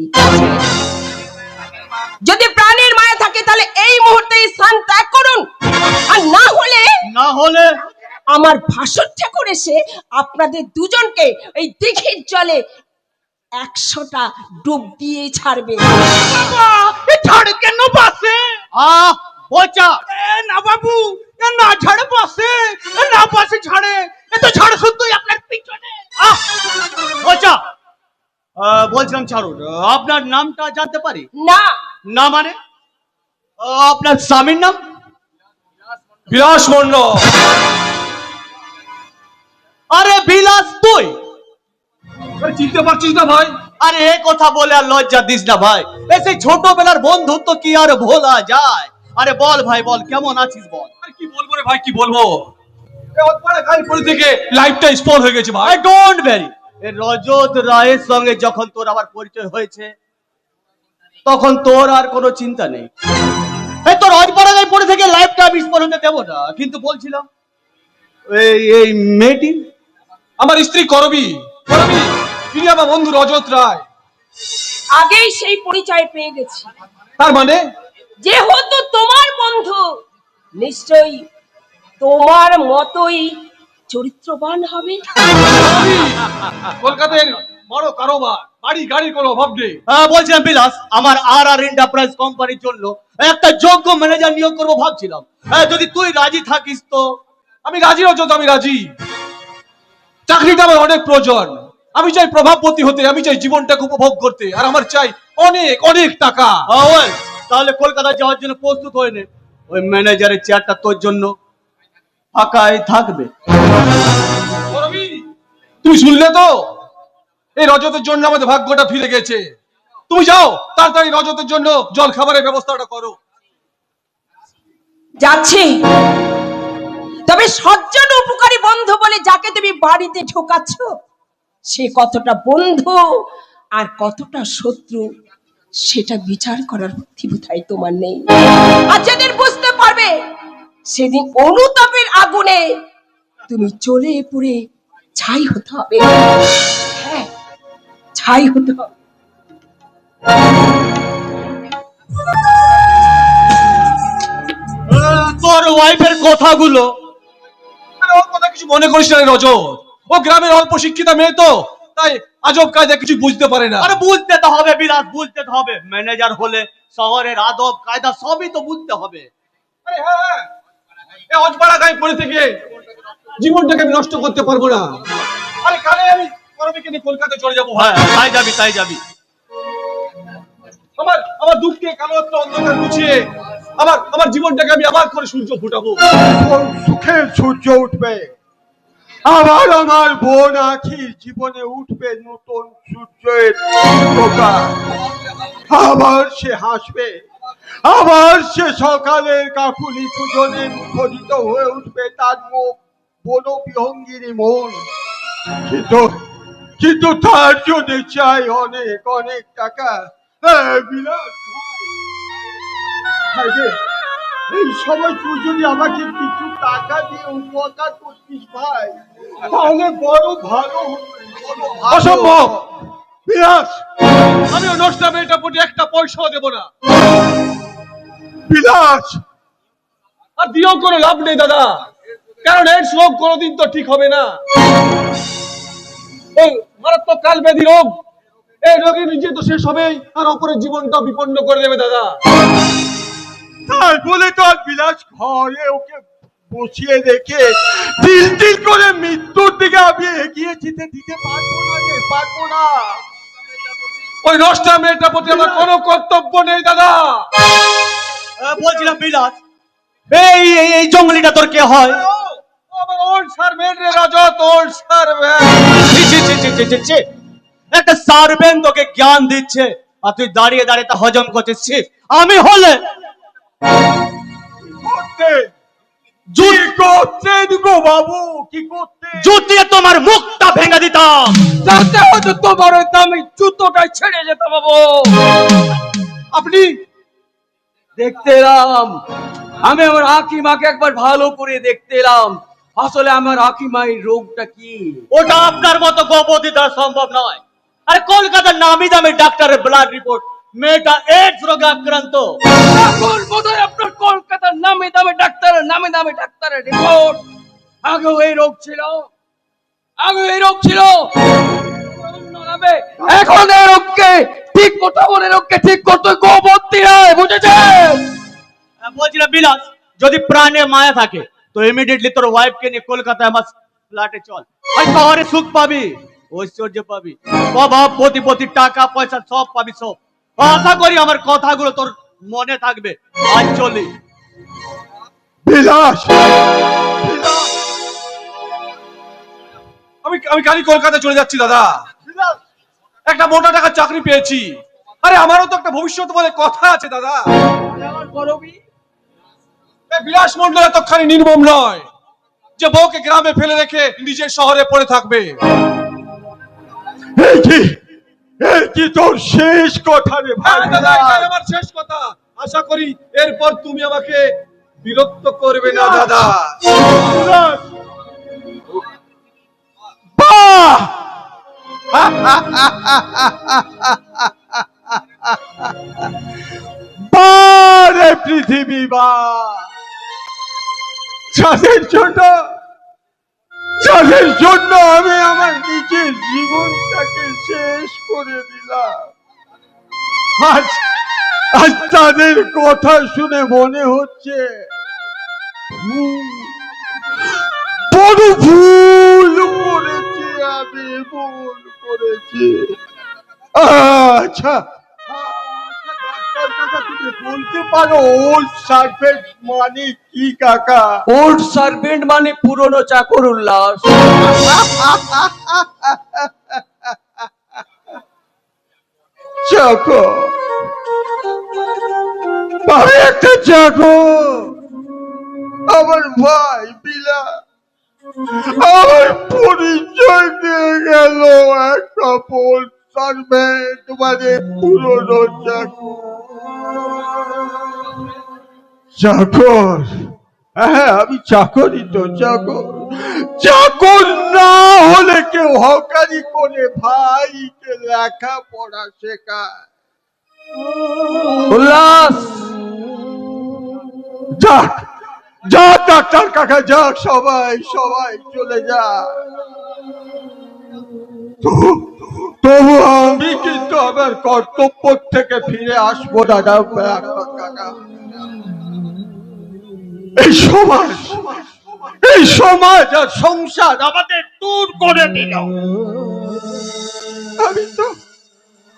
যদি প্রাণের মায়া থাকে তাহলে এই মুহূর্তে স্থান ত্যাগ করুন, আর না হলে আমার ভাষণ ঠাকুর এসে আপনাদের দুজনকে এই দিঘির জলে 100টা ডুব দিয়ে ছাড়বে। ছাড়ে কেন বাসে? বোচা না বাবু, না ছাড়ে বাসে, না বাসে ছাড়ে, এ তো ছাড়ে শুধুই আপনার পিছনে। বোচা বলছিলাম ছাড়ুন, আপনার নামটা জানতে পারি? না, না মানে আপনার স্বামীর নাম? বিলাস মন্ডল। আরে বিলাস তুই? আরে চিনতে পারছিস না ভাই? আরে এ কথা বলে আর লজ্জা দিস না ভাই, এই ছোটবেলার বন্ধুত্ব কি আর ভোলা যায়? আরে বল ভাই বল, কেমন আছিস বল। আর কি বলবো রে ভাই, কি বলবো? এই অতপাড়া গাইপুরি থেকে লাইফটা স্পল হয়ে গেছে ভাই। I don't vary. রজত রায়ের সঙ্গে যখন তোর আবার পরিচয় হয়েছে তখন তোর আর কোনো চিন্তা নেই। এই তোর অজপাড়া গাইপুরি থেকে লাইফটা আমি স্পল হতে দেবো না, কিন্তু বলছিলাম এই মেয়েটি আমার স্ত্রী করবি, করবি তিনি আমার বন্ধু রজত রায়। আগেই সেই পরিচয় পেয়ে গেছি। তার মানে যেহেতু তোমার বন্ধু, নিশ্চয়ই তোমার মতোই চরিত্রবান হবে। কলকাতার বড় কারোবার, বাড়ি গাড়ির কোনো অভাব নেই। বলছিলাম বিলাস, আমার আর এন্টারপ্রাইজ কোম্পানির জন্য একটা যোগ্য ম্যানেজার নিয়োগ করবো ভাবছিলাম। যদি তুই রাজি থাকিস তো। আমি রাজি রজত, আমি রাজি। চাকরিটা আমার অনেক প্রয়োজন। আমি চাই প্রভাবপতি হতে, আমি চাই জীবনটাকে উপভোগ করতে, আর আমার চাই অনেক অনেক টাকা। তাহলে কলকাতা যাওয়ার জন্য প্রস্তুত হয়ে নে, ওই ম্যানেজারের চেয়ারটা তোর জন্য ফাঁকাই থাকবে। তুমি শুনলে তো, এই রজতের জন্য আমাদের ভাগ্যটা ফিরে গেছে। তুমি যাও তাড়াতাড়ি রজতের জন্য জল খাবারের ব্যবস্থাটা করো। যাচ্ছি, তবে সজ্জন উপকারী বন্ধু বলে যাকে তুমি বাড়িতে ঢোকাচ্ছ, সে কতটা বন্ধু আর কতটা শত্রু সেটা বিচার করার বুদ্ধি বোধহয় তোমার নেই। আর যেদিন বুঝতে পারবে সেদিন অনুতাপের আগুনে তুমি চলে পুড়ে ছাই হতে হবে। হ্যাঁ, ছাই হতে হবে। তোর ওয়াইফের কথাগুলো আরে ওর কথা কিছু মনে করিস না রে রজত, ও গ্রামের অল্প শিক্ষিতা মেয়ে তো, তাই আজব কায়দা কিছু বুঝতে পারে না। আরে বুঝতে তো হবে বিলাস, বুঝতে তো হবে। ম্যানেজার হলে শহরের আদব কায়দা সবই তো বুঝতে হবে। আরে হ্যাঁ, এই অজপাড়া গায়ে পড়ে থেকে জীবনটাকে আমি নষ্ট করতে পারবো না। আরে কালে আমি করবিকে নিয়ে কলকাতায় চলে যাবো। হ্যাঁ, তাই যাবি তাই যাবি। আমার দুঃখে কালোত্ব অন্ধকার মুছিয়ে আমার জীবনটাকে আমি আবার করে সূর্য ফুটাবো। কোন সুখের সূর্য উঠবে, আবার আমার বোন আখির জীবনে উঠবে নতুন সূর্যের প্রকাশ। আবার সে হাসবে, আবার সে সকালের কাকুলি পূজনে মুখরিত হয়ে উঠবে তার মুখ বনবিহঙ্গিনী মন। কিন্তু কিন্তু তার জন্য চাই অনেক অনেক টাকা। বিলাস ভাই, এই সময় তুই যদি আমাকে কিছু টাকা দিয়ে উপকার করতিস ভাই, তাহলে বড় ভালো হতো, বড় ভালো। অসম্ভব। বিলাস, আমি ওই নষ্ট মেয়েটা প্রতি একটা পয়সাও দেবো না। বিলাস, আর দিয়েও কোনো লাভ নেই দাদা, কারণ এর রোগ কোনোদিন তো ঠিক হবে না। এই মারাত্মক কালব্যাধি রোগ, এই রোগে নিজে তো শেষ হবেই, আর অপরের জীবনটা বিপন্ন করে দেবে দাদা। তাই বলে তো আর বিলাস ঘরে ওকে বসিয়ে রেখে তিল তিল করে মৃত্যুর দিকে আমি এগিয়ে যেতে দিতে পারবো না রে, পারবো না। ওই নষ্ট মেয়েটার প্রতি আমার কোনো কর্তব্য নেই দাদা। বলছিলাম বিলাস, এই এই এই জঙ্গলিটা তোর কে হয়? আমার ওল্ড সার্ভেন্ট রে রজত, ওল্ড সার্ভেন্ট। ছি, ছি, ছি, ছি, ছি, ছি, ছি। একটা সার্ভেন্ট তোকে জ্ঞান দিচ্ছে আর তুই দাঁড়িয়ে দাঁড়িয়ে তা হজম করছিস। ছি, আমি হলে করতে কি করতেন গো বাবু, কি করতে? জুতিয়ে তোমার মুখটা ভেঙে দিতাম। তাতে হয়তো তোমার ওই দামি জুতোটাই ছেড়ে যেতে বাবু। আপনি দেখতে এলাম, আমি আমার আকিমাকে একবার ভালো করে দেখতে এলাম, আসলে আমার আকিমাই রোগটা কি। ওটা আপনার মতো গোপতি দ্বারা সম্ভব নয়। আরে কলকাতার নামি দামি ডাক্তারের ব্লাড রিপোর্ট, মেয়েটা এইডস রোগে আক্রান্ত। এখন বোধহয় আপনার কলকাতার নামে দামে ডাক্তারের রিপোর্ট। আগেও এই রোগ ছিল, অন্য নামে। এখন এই রোগকে ঠিক করতে হবে, রোগকে ঠিক করতে গোবর্তী রায়, বুঝেছেন? বলছিলাম বিলাস, যদি প্রাণে মায়া থাকে তো ইমিডিয়েটলি তোর ওয়াইফকে নিয়ে কলকাতায় আমার ফ্ল্যাটে চল। আর শহরে সুখ পাবি, ঐশ্বর্য পাবি, অভাব প্রতিপত্তি, টাকা পয়সা সব পাবি, সব। আশা করি আমার কথাগুলো তোর মনে থাকবে। আজ চলি। বিলাস, আমি কালই কলকাতায় চলে যাচ্ছি দাদা। বিলাস, একটা মোটা টাকার চাকরি পেয়েছি। আরে আমারও তো একটা ভবিষ্যৎ বলে কথা আছে দাদা। এই বিলাস মন্ডল এতখানি নির্মম নয় যে বউকে গ্রামে ফেলে রেখে নিজের শহরে পড়ে থাকবে। এই কি তোর শেষ কথা রে ভাই? হ্যাঁ দাদা, এটাই আমার শেষ কথা। আশা করি এরপর তুমি আমাকে বিরক্ত করবে না দাদা। বিলাস, বাহ! বাহ রে পৃথিবী, বাহ! যাদের জন্য আমি আমার নিজের জীবনটাকে শেষ করে দিলাম, আজ আজ তাদের কথা শুনে মনে হচ্ছে বড় ভুল করেছি, আমি ভুল করেছি। আচ্ছা, ডাক্তার কাকা, তুমি বলতে পারো ওল্ড সার্ভেন্ট মানে কি কাকা? ওল্ড সার্ভেন্ট মানে পুরনো চাকর উল্লাস। চাকর, আমি একটা চাকর। আমার ভাই বিলা আমার পরিচয় দিয়ে গেল এক কাপড় সার্ভেন্ট, মানে পুরনো চাকর। চাকর, হ্যাঁ আমি চাকরই তো, চাকর। চাকর না হলে কেউ হকারি করে ভাইকে লেখাপড়া শেখায়। উল্লাস, যাক যাক ডাক্তার কাকা, যাক সবাই সবাই চলে যা। তবু আমি কিন্তু আমার কর্তব্য থেকে ফিরে আসবো না ডাক্তার কাকা। এই সমাজ, এই সমাজ আর সংসার আমাদের দূর করে দিল।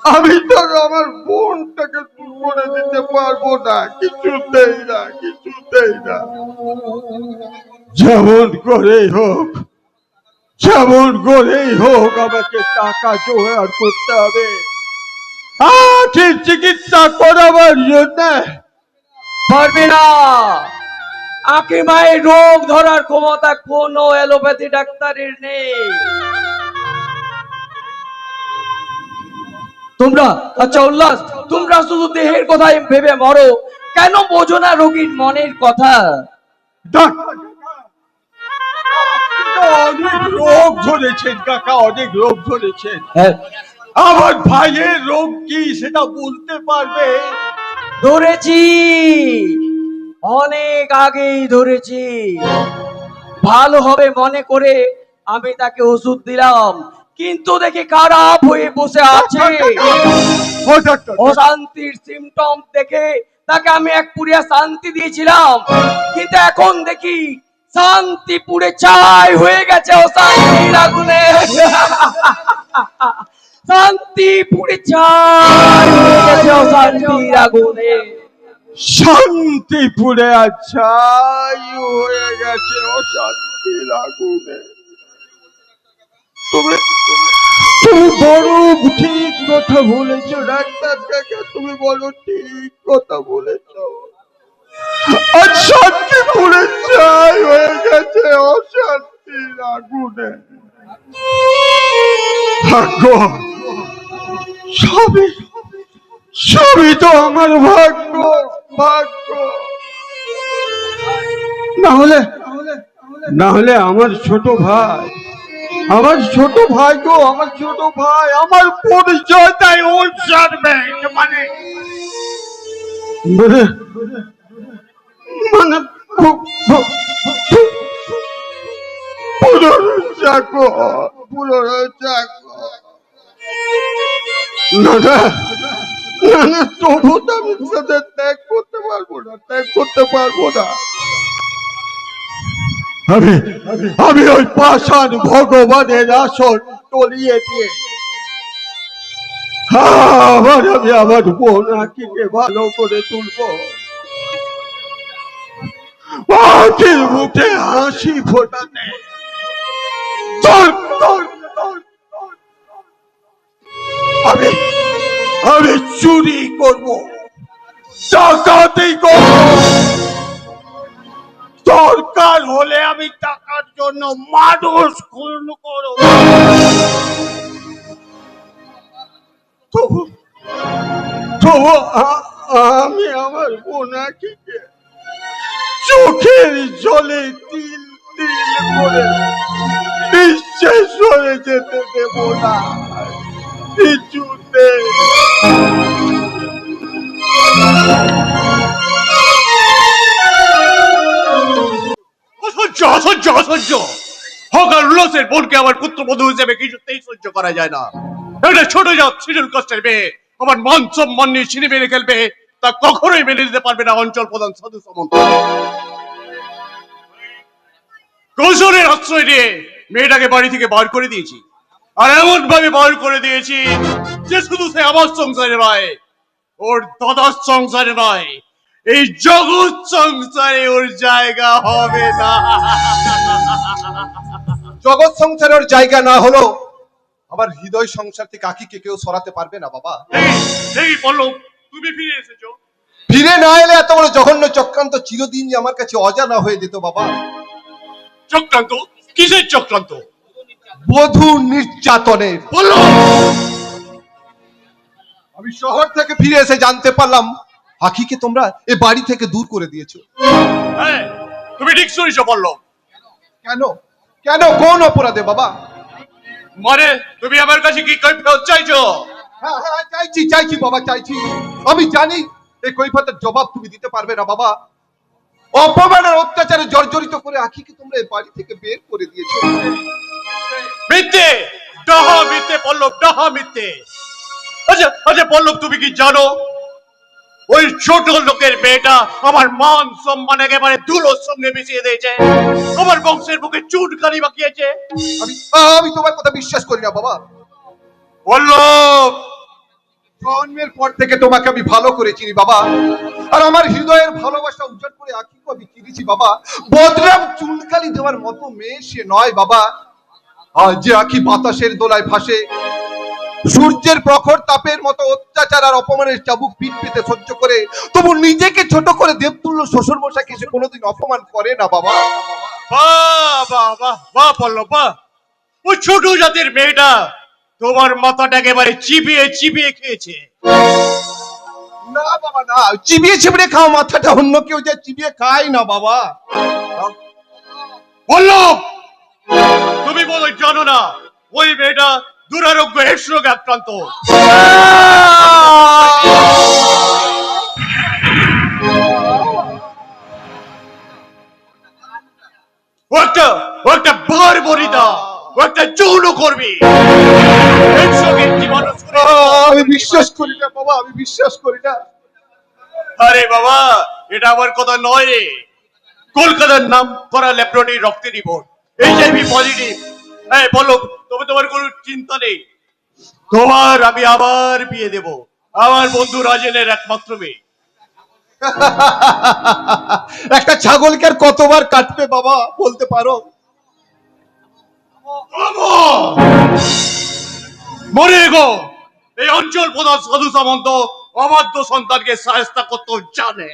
আমি তো আমার বোনটাকে দূর করে দিতে পারবো না, কিছুতেই না, কিছুতেই না। যেমন করেই হোক, যেমন করেই হোক আমাকে টাকা জোগাড় করতে হবে আখির চিকিৎসা করাবার জন্য। পারবি না। আঁকি মায়ের রোগ ধরার ক্ষমতা কোনো অ্যালোপ্যাথি ডাক্তারের নেই। তোমরা, আচ্ছা উল্লাস, তোমরা শুধু দেহের কথাই ভেবে মরো, কেন বোঝো না রোগীর মনের কথা? অনেক রোগ ধরেছেন কাকা, অনেক রোগ ধরেছেন। হ্যাঁ, আমার ভাইয়ের রোগ কি সেটা বলতে পারবে? ধরেছি, অনেক আগেই ধরেছি। ভালো হবে মনে করে আমি তাকে ওষুধ দিলাম, কিন্তু দেখি খারাপ হয়ে বসে আছে। ও ডাক্তার, অশান্তির সিমটম দেখে তাকে আমি এক পুরিয়া শান্তি দিয়েছিলাম, কিন্তু এখন দেখি শান্তি পুড়ে ছাই হয়ে গেছে অশান্তির আগুনে। শান্তি পুড়ে ছাই হয়ে গেছে অশান্তির আগুনে। শান্তিপুরে ছাই হয়ে গেছে অশান্তির আগুনে। তুমি তুমি বড় ঠিক কথা বলেছো ডাক্তার কাকা, তুমি বড় ঠিক কথা বলেছো। আর শান্তিপুরে ছাই হয়ে গেছে অশান্তির আগুনে। ভাগ্য, সবই সবই তো আমার ভাগ্য, ভাগ্য। না হলে আমার ছোট ভাই, আমার ছোট ভাই গো, আমার ছোট ভাই আমার পরিচয় তাই ওই সার্ভেন্ট, মানে মানে মানে পুরনো চাকর, পুরনো চাকর। না না না না, তবু তো আমি তাদের ত্যাগ করতে পারবো না, ত্যাগ করতে পারবো না। আমি আমি ওই পাষাণ ভগবানের আসন তলিয়ে দিয়ে আবার আমি আমার বোন আঁকিকে ভালো করে তুলবো। আঁকির মুখে হাসি ফোটাতে আমি আমি চুরি করবো, ডাকাতি করবো, দরকার হলে আমি টাকার জন্য মানুষ খুন করব। তবু আমি আমার বোনাকে চোখের জলে তিল তিল করে নিঃশেষ হয়ে যেতে দেব না কিছুতে। অসহ্য অসহ্য অসহ্য। হকার উল্লাসের বোনকে আমার পুত্রবধূ হিসেবে কিছুতেই সহ্য করা যায় না। একটা ছোট জাত শিডিউল কাস্টের মেয়ে আমার মান সম্মান নিয়ে ছিঁড়ে মেরে খেলবে, তা কখনোই মেনে নিতে পারবে না অঞ্চল প্রধান সাধু সামন্ত। কৌশলের আশ্রয় নিয়ে মেয়েটাকে বাড়ি থেকে বার করে দিয়েছি, আর এমন ভাবে বার করে দিয়েছি যে শুধু সে আমার সংসারে নয়, ওর দাদার সংসারে নয়, এই জগৎ সংসারে ওর জায়গা হবে না। জগৎ সংসারের জায়গা না হলো আমার হৃদয় সংসার থেকে আখিকে কেউ সরাতে পারবে না বাবা। এই পল্লব, তুমি ফিরে এসেছো। ফিরে না এলে এত বড় জঘন্য চক্রান্ত চিরদিন আমার কাছে অজানা হয়ে যেত বাবা। চক্রান্ত? কিসের চক্রান্ত? বধূ নির্যাতনের। পল্লব, আমি শহর থেকে ফিরে এসে জানতে পারলাম আখিকে তোমরা এ বাড়ি থেকে দূর করে দিয়েছো। হ্যাঁ, তুমি ঠিক শুনেছো পল্লব। কেন? কেন? কোন অপরাধে বাবা? মানে তুমি আমার কাছে কি কৈফিয়ত চাইছো? হ্যাঁ হ্যাঁ, চাইছি বাবা, চাইছি। আমি জানি এই কৈফিয়তের জবাব তুমি দিতে পারবে না বাবা। অপমানের অত্যাচারে জর্জরিত করে আখিকে তোমরা এই বাড়ি থেকে বের করে দিয়েছো। মিথ্যে, ডাহা মিথ্যে পল্লব, ডাহা মিথ্যে। আচ্ছা পল্লব, তুমি কি জানো ওই ছোট লোকের মেয়েটা আমার মান সম্মান একেবারে ধুলোর সঙ্গে মিশিয়ে দিয়েছে, আমার বংশের বুকে চুনকালি বাকিয়েছে। আমি তোমার কথা বিশ্বাস করি না বাবা। পল্লব, জন্মের পর থেকে তোমাকে আমি ভালো করে চিনি বাবা, আর আমার হৃদয়ের ভালোবাসা উজ্জ্বল করে আখিকে আমি চিনেছি বাবা। বদনাম চুনকালি দেওয়ার মতো মেয়ে সে নয় বাবা। আর যে আখি বাতাসের দোলায় ভাসে, সূর্যের প্রখর তাপের মতো অত্যাচার আর অপমানের চাবুক পিঠ পেতে সহ্য করে তবু নিজেকে ছোট করে দেবতুল্য শ্বশুর মশাইকে সে কোনোদিন অপমান করে না বাবা। বাহ বাহ বাহ বাহ পল্লব, বাহ। ওই ছোট জাতের মেয়েটা তোমার মাথাটা একেবারে চিবিয়ে চিবিয়ে খেয়েছে। না বাবা না, চিবিয়ে চিবিয়ে খাওয়া মাথাটা অন্য কেউ যে চিবিয়ে খায় না বাবা। পল্লব, তুমি বোধহয় জানো না ওই মেয়েটা দুরারোগ্য এডস রোগে আক্রান্ত। ও একটা বর্বরিতা, ও একটা যৌনকর্মী। এডস রোগের কি মানুষ করে? আমি বিশ্বাস করি না বাবা, আমি বিশ্বাস করি না। আরে বাবা, এটা আমার কথা নয় রে। কলকাতার নাম করা ল্যাবরেটরি রক্তের রিপোর্ট এইচআইভি পজিটিভ। এই বলো, তোমার কোনো চিন্তা নেই। তোমার আমি আবার বিয়ে দেব আমার বন্ধু রাজেনের একমাত্র মেয়ে। একটা ছাগলকে আর কতবার কাটবে বাবা বলতে পারো? মরে গো, এই অঞ্চল প্রধান সাধু সামন্ত অবাধ্য সন্তানকে সাহায্য করতে জানে।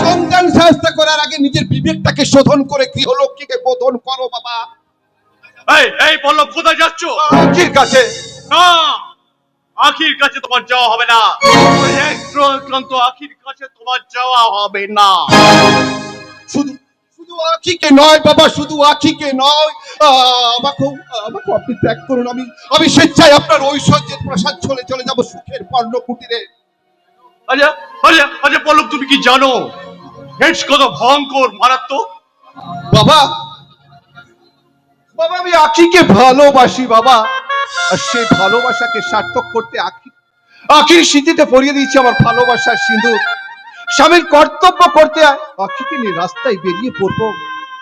সন্তান সাহায্য করার আগে নিজের বিবেকটাকে শোধন করে গৃহলক্ষ্মীকে বোধন করো বাবা। এই পল্লব, কোথায় যাচ্ছ? আখির কাছে। না, আখির কাছে তোমার যাওয়া হবে না। ওই একক্রান্ত আখির কাছে তোমার যাওয়া হবে না। শুধু শুধু আখিকে নয় বাবা, শুধু আখিকে নয়, আমাকেও আপনি ত্যাগ করুন। আমি স্বেচ্ছায় আপনার ঐশ্বর্যের প্রাসাদ চলে যাব সুখের পর্ণ কুটিরে। আচ্ছা পল্লব, তুমি কি জানো এডস কত ভয়ঙ্কর মারাত্মক? বাবা বাবা, আমি আখিকে ভালোবাসি বাবা, আর সেই ভালোবাসাকে সার্থক করতে আখির স্মৃতিতে পরিয়ে দিয়েছি আমার ভালোবাসার সিঁদুর। স্বামীর কর্তব্য করতে আখিকে নিয়ে রাস্তায় বেরিয়ে পড়বো,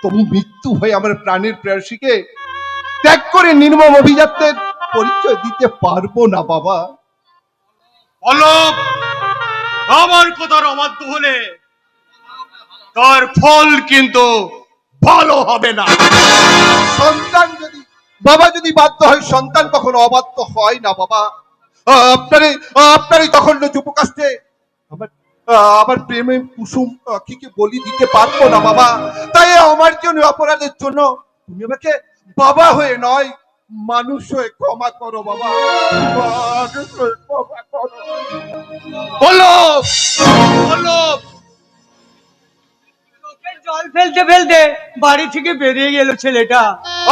তবু মৃত্যু হয়ে আমার প্রাণের প্রেয়সীকে ত্যাগ করে নির্মম অভিজাত্যের পরিচয় দিতে পারবো না বাবা। পল্লব, আমার কথার অবাধ্য হলে তার ফল কিন্তু ভালো হবে না। সন্তান যদি বাধ্য হয়, সন্তান কখনো অবাধ্য হয় না বাবা। আপনারই তখন যুবকাস্তে আমার প্রেমে কুসুম আখিকে বলি দিতে পারবো না বাবা। তাই আমার জন্য অপরাধের জন্য তুমি আমাকে বাবা হয়ে নয়, মানুষ হয়ে ক্ষমা করো বাবা। মানুষ হয়ে ক্ষমা করো। পল্লব, পল্লব, জল ফেলতে ফেলতে বাড়ি থেকে বেরিয়ে গেল ছেলেটা।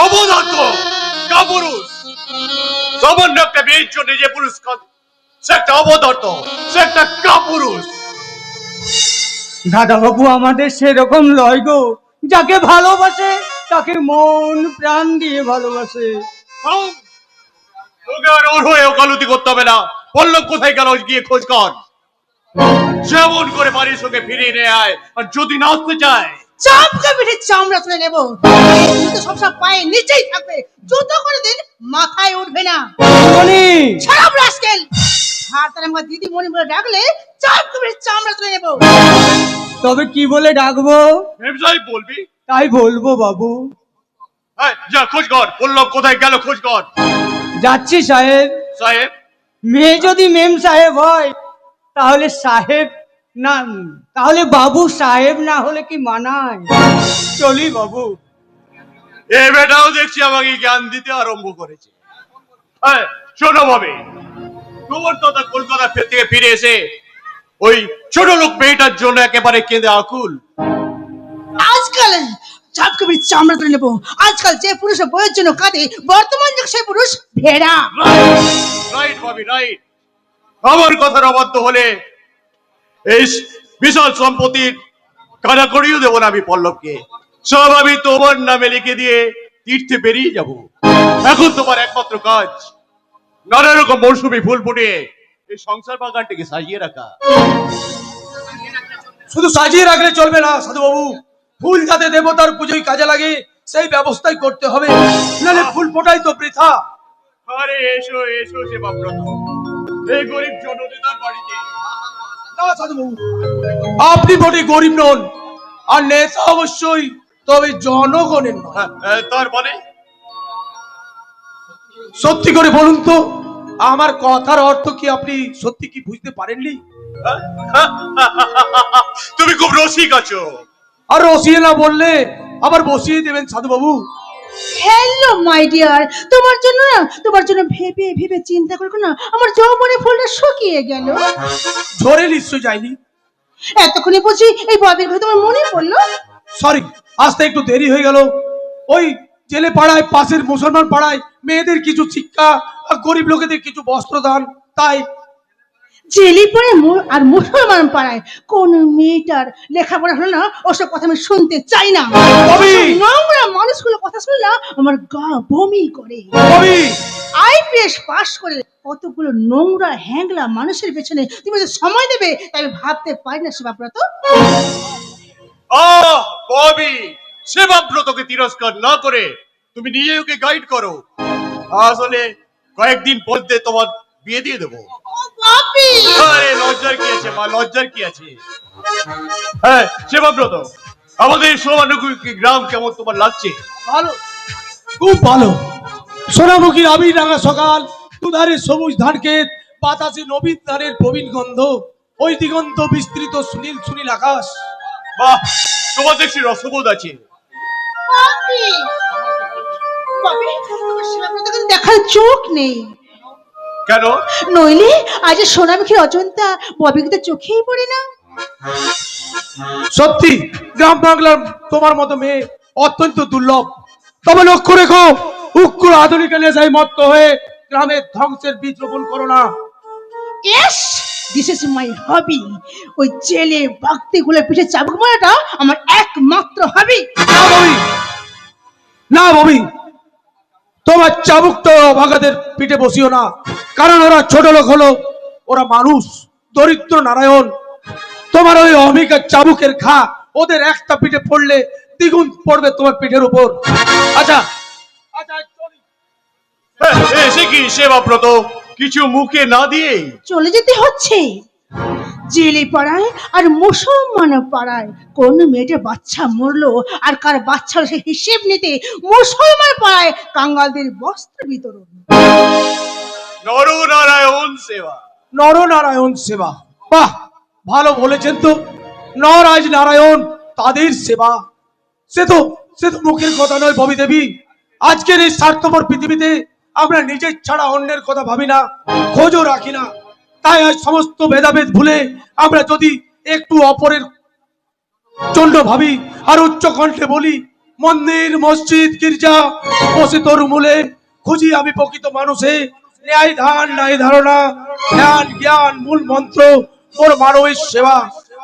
অবধার্ত কাপুরুষ, সামান্য একটা মেয়ের জন্য যে পুরুষ কাঁদে, সে একটা অবধার্ত, সে একটা কাপুরুষ। দাদা বাবু আমাদের সেরকম লয় গো, যাকে ভালোবাসে তাকে মন প্রাণ দিয়ে ভালোবাসে। তোকে আর ওর হয়ে ওকালতি করতে হবে না। পল্লব কোথায় গেল গিয়ে খোঁজ কর। যেমন করে বাড়ির সঙ্গে ফিরিয়ে নিয়ে আয়, আর যদি না আসতে চায় চামকে পিঠে চামড়া তুলে নেবো। জুতো সবসময় পায়ের নিচেই থাকবে, জুতো কোনোদিন মাথায় উঠবে না। ছাড়াব রাস্কেল। আর তার আমার দিদি মনি বলে ডাকলে চামকে পিঠে চামড়া তুলে নেবো। তবে কি বলে ডাকবো? ব্যবসায়ী বলবি? তাই বলবো বাবু। যা খোঁজ কর, পল্লব কোথায় গেল খোঁজ কর। যাচ্ছি সাহেব। সাহেব মেয়ে যদি মেম সাহেব হয় তাহলে সাহেব না, তাহলে বাবু সাহেব না হলে কি মানায়? চলি বাবু। এ বেটাও দেখছি আমাকে জ্ঞান দিতে আরম্ভ করেছে। হ্যাঁ, শোনো ভাবে, তোমার দাদা কলকাতা থেকে ফিরে এসে ওই ছোট লোক মেয়েটার জন্য একেবারে কেঁদে আকুল। আজকাল চাপকবির চামড়া তুলে নেবো। আজকাল যে পুরুষ বইয়ের জন্য কাঁদে, বর্তমান যুগ সেই পুরুষ ভেড়া। রাইট ভাবি, রাইট। আমার কথার অবাধ্য হলে এই বিশাল সম্পত্তির কানাকড়িও দেবো না আমি পল্লবকে। সব আমি তোমার নামে লিখে দিয়ে তীর্থে বেরিয়ে যাব। এখন তোমার একমাত্র কাজ নানা রকম মৌসুমী ফুল ফুটিয়ে এই সংসার বাগানটিকে সাজিয়ে রাখা। শুধু সাজিয়ে রাখলে চলবে না সাধু বাবু, ফুল যাতে দেবতার পুজোয় কাজে লাগে সেই ব্যবস্থাই করতে হবে, নাহলে ফুল ফোটাই তো বৃথা। আরে এসো এসো সেবাব্রত, এই গরিব জননেতার বাড়িতে। না সাধু বাবু, আপনি মোটে গরিব নন, আর নেতা অবশ্যই, তবে জনগণের নয়। তার মানে সত্যি করে বলুন তো, আমার কথার অর্থ কি আপনি সত্যি কি বুঝতে পারেননি? তুমি খুব রসিক আছো। আর রসিয়ে না বললে আবার বসিয়ে দেবেন সাধু বাবু। হ্যালো মাই ডিয়ার, তোমার জন্য ভেবে ভেবে চিন্তা করো না, আমার যৌবনের ফুলটা শুকিয়ে গেল। ঝরে নিশ্চয় যায়নি? এতক্ষণে বুঝি এই ববির কথা তোমার মনে পড়লো? সরি, আসতে একটু দেরি হয়ে গেল। ওই জেলে পাড়ায়, পাশের মুসলমান পাড়ায় মেয়েদের কিছু শিক্ষা আর গরিব লোকেদের কিছু বস্ত্রদান, তাই। জেলি পড়ে আর মুসলমান পাড়ায় কোন মেয়েটার লেখাপড়া হলো না, ওসব কথা আমি শুনতে চাই না। নোংরা মানুষগুলো কথা শুনলে আমার গা বমি করে। আইপিএস পাস করে কতগুলো নোংরা হ্যাংলা মানুষের পেছনে তুমি যে সময় দেবে তাই আমি ভাবতে পারি না সেবাব্রত। ববি, সেবাব্রতকে তিরস্কার না করে তুমি নিজে ওকে গাইড করো। আসলে কয়েকদিন পরে তোমার বিয়ে দিয়ে দেবো। আরে লজ্জার কি আছে মা, লজ্জার কি আছে? হ্যাঁ সেবাব্রত, আমাদের সোনামুখী গ্রাম কেমন তোমার লাগছে? ভালো, খুব ভালো। সোনামুখী আবির রাঙা সকাল, দুধারে সবুজ ধান ক্ষেত, বাতাসে নবীন ধানের প্রবীণ গন্ধ, ওই দিগন্ত বিস্তৃত সুনীল সুনীল আকাশ। বাহ, তোমার দেখছি রসবোধ আছে। দেখার চোখ নেই কেন? নইলে আজ সোনামুখী অজন্তা ববিকে তো চোখেই পড়ে না। সত্যি গ্রাম বাংলার তোমার মতো মেয়ে অত্যন্ত দুর্লভ। তবে লক্ষ্য রেখো, উগ্র আধুনিক নেশায় মত্ত হয়ে গ্রামের ধ্বংসের বীজ রোপণ করো না। ইয়েস, দিস ইজ মাই হবি। ওই জেলে ভক্তিগুলো পিঠে চাবুক মারাটা আমার একমাত্র হবি। না ববি, তোমার চাবুক তো ভাগাদের পিঠে বসিও না, কারণ ওরা ছোট লোক হলো, ওরা মানুষ, দরিদ্র নারায়ণ। তোমার ওই অমিকার চাবুকের ঘা ওদের একটা পিঠে পড়লে দ্বিগুণ পড়বে তোমার পিঠের উপর। আচ্ছা এসে কি সেবাব্রত কিছু মুখে না দিয়ে চলে যেতে হচ্ছে? জেলে পাড়ায় আর মুসলমান পাড়ায় কোন মেয়েটা বাচ্চা মরলো আর কার বাচ্চা সে হিসেব নিতে মুসলমান পাড়ায় কাঙ্গালদের বস্ত্র বিতরণ। নরনারায়ণ সেবা। নরনারায়ণ সেবা, বাহ, ভালো বলেছেন তো। নরাজ নারায়ণ তাদের সেবা, সে তো মুখের কথা নয় ববি দেবী। আজকের এই স্বার্থপর পৃথিবীতে আমরা নিজের ছাড়া অন্যের কথা ভাবি না, খোঁজও রাখি না। তাই আজ সমস্ত ভেদাভেদ ভুলে আমরা যদি একটু অপরের জন্য ভাবি আর উচ্চ কণ্ঠে বলি, মন্দির মসজিদ গির্জা বসে তোর মূলে খুঁজি আমি প্রকৃত মানুষে, ন্যায় ধান ন্যায় ধারণা, জ্ঞান জ্ঞান মূল মন্ত্র ওর মানবের সেবা।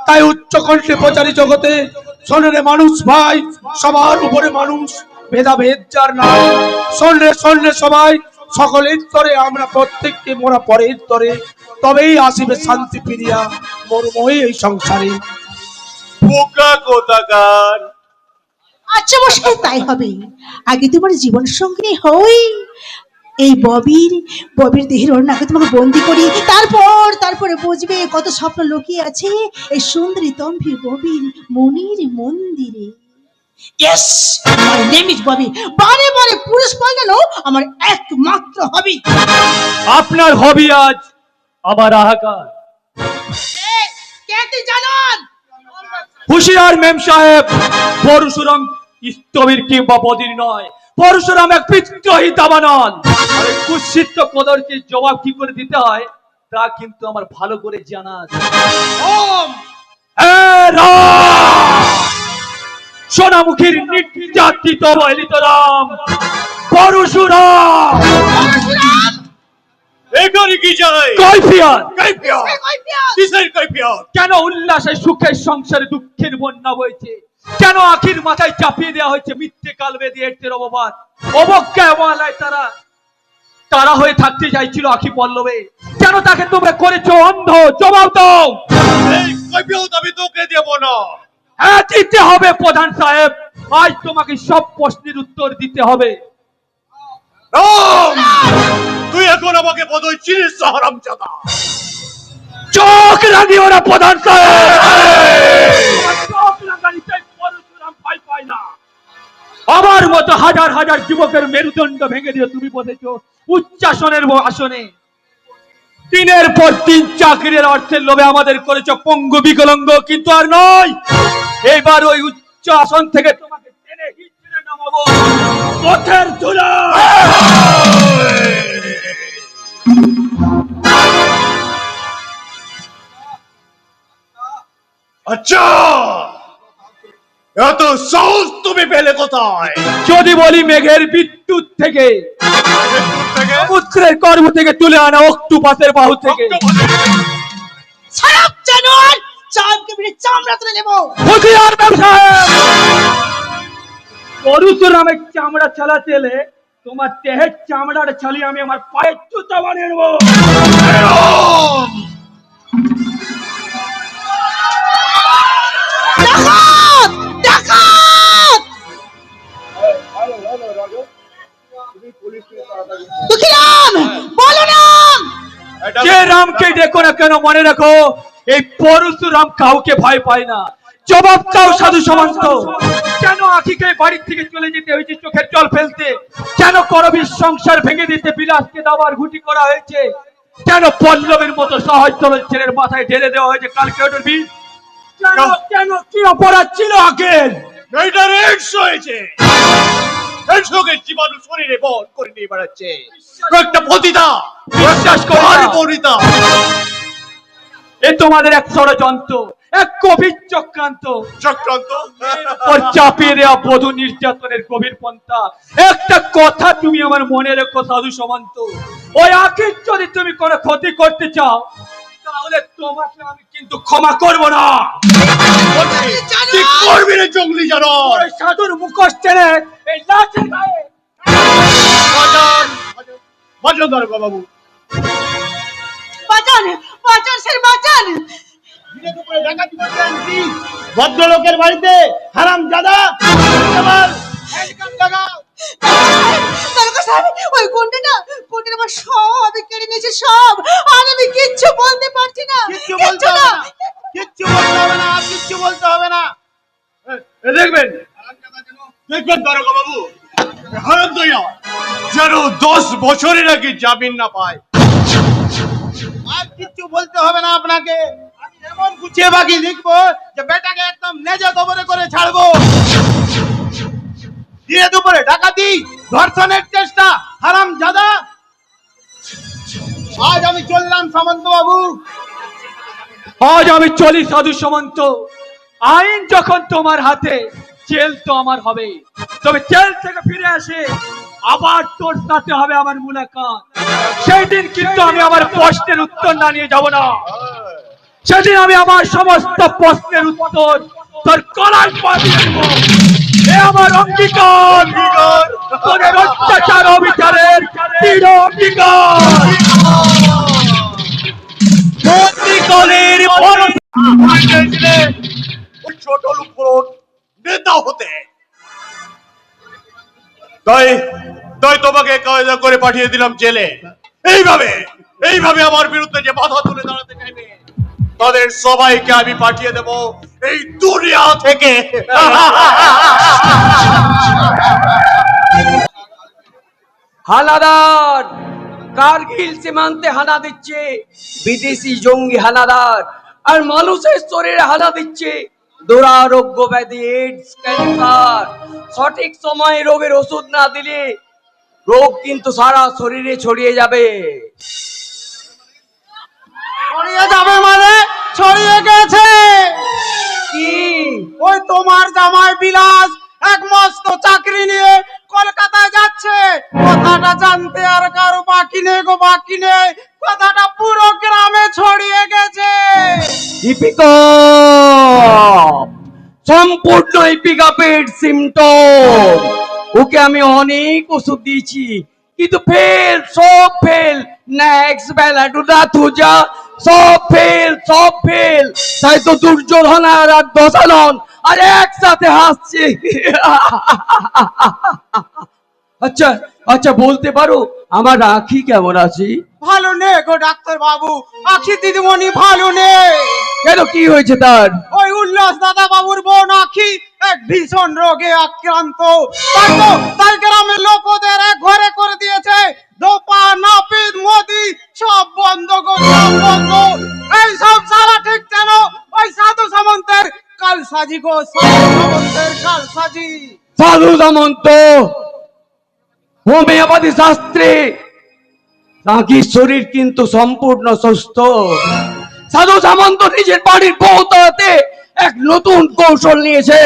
তাই উচ্চ কণ্ঠে প্রচারী জগতে শোনে মানুষ ভাই, সবার উপরে মানুষ, ভেদাভেদ যার নাই। শোনে সবাই, সকলের তরে আমরা প্রত্যেককে মোরা পরের তরে, তবেই আসিবে শান্তি ফিরিয়া মরময় এই সংসারে। বোকা কোথাকার। আচ্ছা মশাই, তাই হবে। আগে তোমার জীবন সঙ্গিনী হই, এই ববির দেহের ওড়নাকে তোমাকে বন্দি করি, তারপরে বুঝবে কত স্বপ্ন লুকিয়ে আছে এই সুন্দরী তম্ভী ববির মনির মন্দিরে। Yes, my name is Bobby. বারে বারে পুরুষ পাল্টানো আমার একমাত্র হবি। আপনার হবি আজ আবার হাহাকার। কে তুই জানান? হুশিয়ার মেম সাহেব, পরশুরাম স্থবির কিংবা বদির নয়, পরশুরাম এক বিদ্রোহী দাবানল। আর এই কুৎসিত কদরকে জবাব কি করে দিতে হয় তা কিন্তু আমার ভালো করে জানা আছে। সোনামুখীর নির্যাতিত বলিত রাম পরশুরাম। এখানে কি চাই? কৈফিয়ত। কৈফিয়ত? কৈফিয়ত? কিসের কৈফিয়ত? কেন উল্লাসে সুখের সংসারে দুঃখের বন্যা বইছে? কেন আখির মাথায় চাপিয়ে দেওয়া হয়েছে মিথ্যে কালবে দিয়ে এর অপবাদ? অবজ্ঞায় অবহেলায় তারা হয়ে থাকতে চাইছিল আখি পল্লবে। কেন তাকে তোমরা করেছো অন্ধ? জবাব দাও। এই কৈফিয়ত আমি তোকে দেব না। হ্যাঁ, দিতে হবে প্রধান সাহেব। আজ তোমাকে সব প্রশ্নের উত্তর দিতে হবে। রাম, তুই এখন আমাকে বোধহয় চিনিস না হারামজাদা। চোখ রাঙিও না প্রধান সাহেব। চোখ রাঙানিতে পরশুরাম ভয় পায় না। আমার মতো হাজার হাজার যুবকের মেরুদণ্ড ভেঙে দিয়ে তুমি বসেছো উচ্চাসনের আসনে। দিনের পর দিন চাকরির অর্থের লোভে আমাদের করেছো পঙ্গু বিকলঙ্গ, কিন্তু আর নয়। এইবার ওই উচ্চ আসন থেকে তোমাকে টেনে হিচড়ে নামাবো পথের ধুলা। আচ্ছা, এত সাহস তুমি পেলে কোথায়? যদি বলি মেঘের বিদ্যুৎ থেকে, বিদ্যুৎ থেকে? সমুদ্রের গর্ভ থেকে তুলে আনা অক্টোপাসের বাহু থেকে। খারাপ জানোয়ার, চাঁদকে মেরে চামড়া তুলে নেবো। হুঁশিয়ার মেম সাহেব, পরশুরামের চামড়া চালাতে এলে তোমার দেহের চামড়ার ছালিয়ে আমি আমার পায়ের জুতা বানিয়ে নেবো। ডাকাত! ডাকাত! দুঃখীরাম, বলো নাম। যে রামকে দেখো না কেন মনে রাখো, এই পরশুরাম কাউকে ভয় পায় না। জবাব দাও সাধু সমান্ত। কেন আখিকে বাড়ির থেকে চলে যেতে হয়েছে চোখের জল ফেলতে? কেন করবীর সংসার ভেঙে দিতে বিলাসকে দাবার ঘুটি করা হয়েছে? কেন পল্লবের মতো সহজ সরল ছেলের মাথায় ঢেলে দেওয়া হয়েছে কালকে ওটার বিষ? কেন কি অপরাধ ছিল আখের? এটা রেডস হয়েছে। রেডসকে জীবাণু শরীরে বহন করে নিয়ে বেড়াচ্ছে। একটা পতিতা, বিশ্বাস করো ভারী না। পতিতা। এ তোমাদের এক ষড়যন্ত্র, এক গভীর চক্রান্ত। চক্রান্ত? ওর চাপিয়ে দেওয়া বধূ নির্যাতনের গভীর পন্থা। একটা কথা তুমি আমার মনে রেখো সাধু সমান্ত, ওই আখির যদি তুমি কোনো ক্ষতি করতে চাও তাহলে তোমাকে আমি কিন্তু ক্ষমা করব না। কি করবি রে জঙ্গলি জানোয়ার? ওই সাধুর মুখোশ টেনে এই লাঠি গায়ে। বাজান, বাজান দারোগা বাবু। বাঁচান, বাঁচান স্যার, বাঁচান। ভদ্রলোকের বাড়িতে হারামজাদা দারোগা সাহেব, ওই গুন্ডাটা আমার সব কেড়ে নিয়েছে, সব। আর আমি কিচ্ছু বলতে পারছি না। কিচ্ছু বলতে হবে না, কিচ্ছু বলতে হবে না, আর কিচ্ছু বলতে হবে না। দেখবেন, দেখবেন দারোগা বাবু, হারাম দইয়া যেন 10 বছরের আগে জামিন না পায়। আর কিচ্ছু বলতে হবে না আপনাকে। আমি এমন গুছিয়ে বাকি লিখবো যে বেটাকে একদম নেজে কবরে করে ছাড়বো। দিয়ে দুপুরে ডাকাতি, ধর্ষণের চেষ্টা, হারামজাদা। আজ আমি চললাম সামন্ত বাবু। আজ আমি চলি সাধু সমান্ত। আইন যখন তোমার হাতে, জেল তো আমার হবে। তবে জেল থেকে ফিরে আসে আবার তোর সাথে হবে আমার মুলাকাত। সেই দিন কিন্তু আমি আমার প্রশ্নের উত্তর না নিয়ে যাব না। সেদিন আমি আমার সমস্ত প্রশ্নের উত্তর তোর গলায় পাঠিয়ে দেব। এ আমার অঙ্গীকার, তোদের অত্যাচার অবিচারের দৃঢ় অঙ্গীকার। ওই ছোট লোক নেতা হতে, তাই তাই তোমাকে কায়দা করে পাঠিয়ে দিলাম জেলে। এইভাবে আমার বিরুদ্ধে যে বাধা তুলে দাঁড়াতে চাইবে তাদের সবাইকে আমি পাঠিয়ে দেব এই দুনিয়া থেকে। হানাদার, কার্গিল সীমান্তে হানা দিচ্ছে বিদেশি জঙ্গি হানাদার, আর মানুষের শরীরে হানা দিচ্ছে দুরারোগ্য ব্যাধি এইডস, ক্যান্সার। সঠিক সময়ে রোগের ওষুধ না দিলে রোগ কিন্তু সারা শরীরে ছড়িয়ে যাবে। ছড়িয়ে যাবে মানে ছড়িয়ে গেছে। কি? ওই তোমার জামাই বিলাস এক মস্ত চাকরি নিয়ে কলকাতায় যাচ্ছে। কথাটা জানতে আর কারো বাকি নেই গো, বাকি নেই। কথাটা পুরো গ্রামে ছড়িয়ে গেছে। সম্পূর্ণ ইপিকাপের সিমটম। ওকে আমি অনেক ওষুধ দিয়েছি কিন্তু ফেল, সব ফেল। নেক্সট বেলা টুটা থুজা সব ফেল, সব ফেল। তাই তো দুর্যোধন আর দশানন আর একসাথে হাসছে। আচ্ছা আচ্ছা, বলতে পারো আমার আখি কেমন আছে? ভালো নেই গো ডাক্তার বাবু, আখি দিদিমণি ভালো নেই। কেন, কি হয়েছে তার? ওই উল্লাস দাদা বাবুর বোন আখি এক ভীষণ রোগে আক্রান্ত। তাই গ্রামের লোকদের এক ঘরে করে দিয়েছে। ধোপা, নাপিত, মোদি সব বন্ধ গো, সব বন্ধ। এই সব সারা ঠিক যেন ওই সাধু সামন্তের কালসাজি গো, সাধু সামন্তের কালসাজি। সাধু সামন্ত হোমিওপ্যাথি শাস্ত্রে নাকি শরীর কিন্তু সম্পূর্ণ সুস্থ। সাধু সামন্ত নিজের বাড়ির বউতাতে এক নতুন কৌশল নিয়েছে।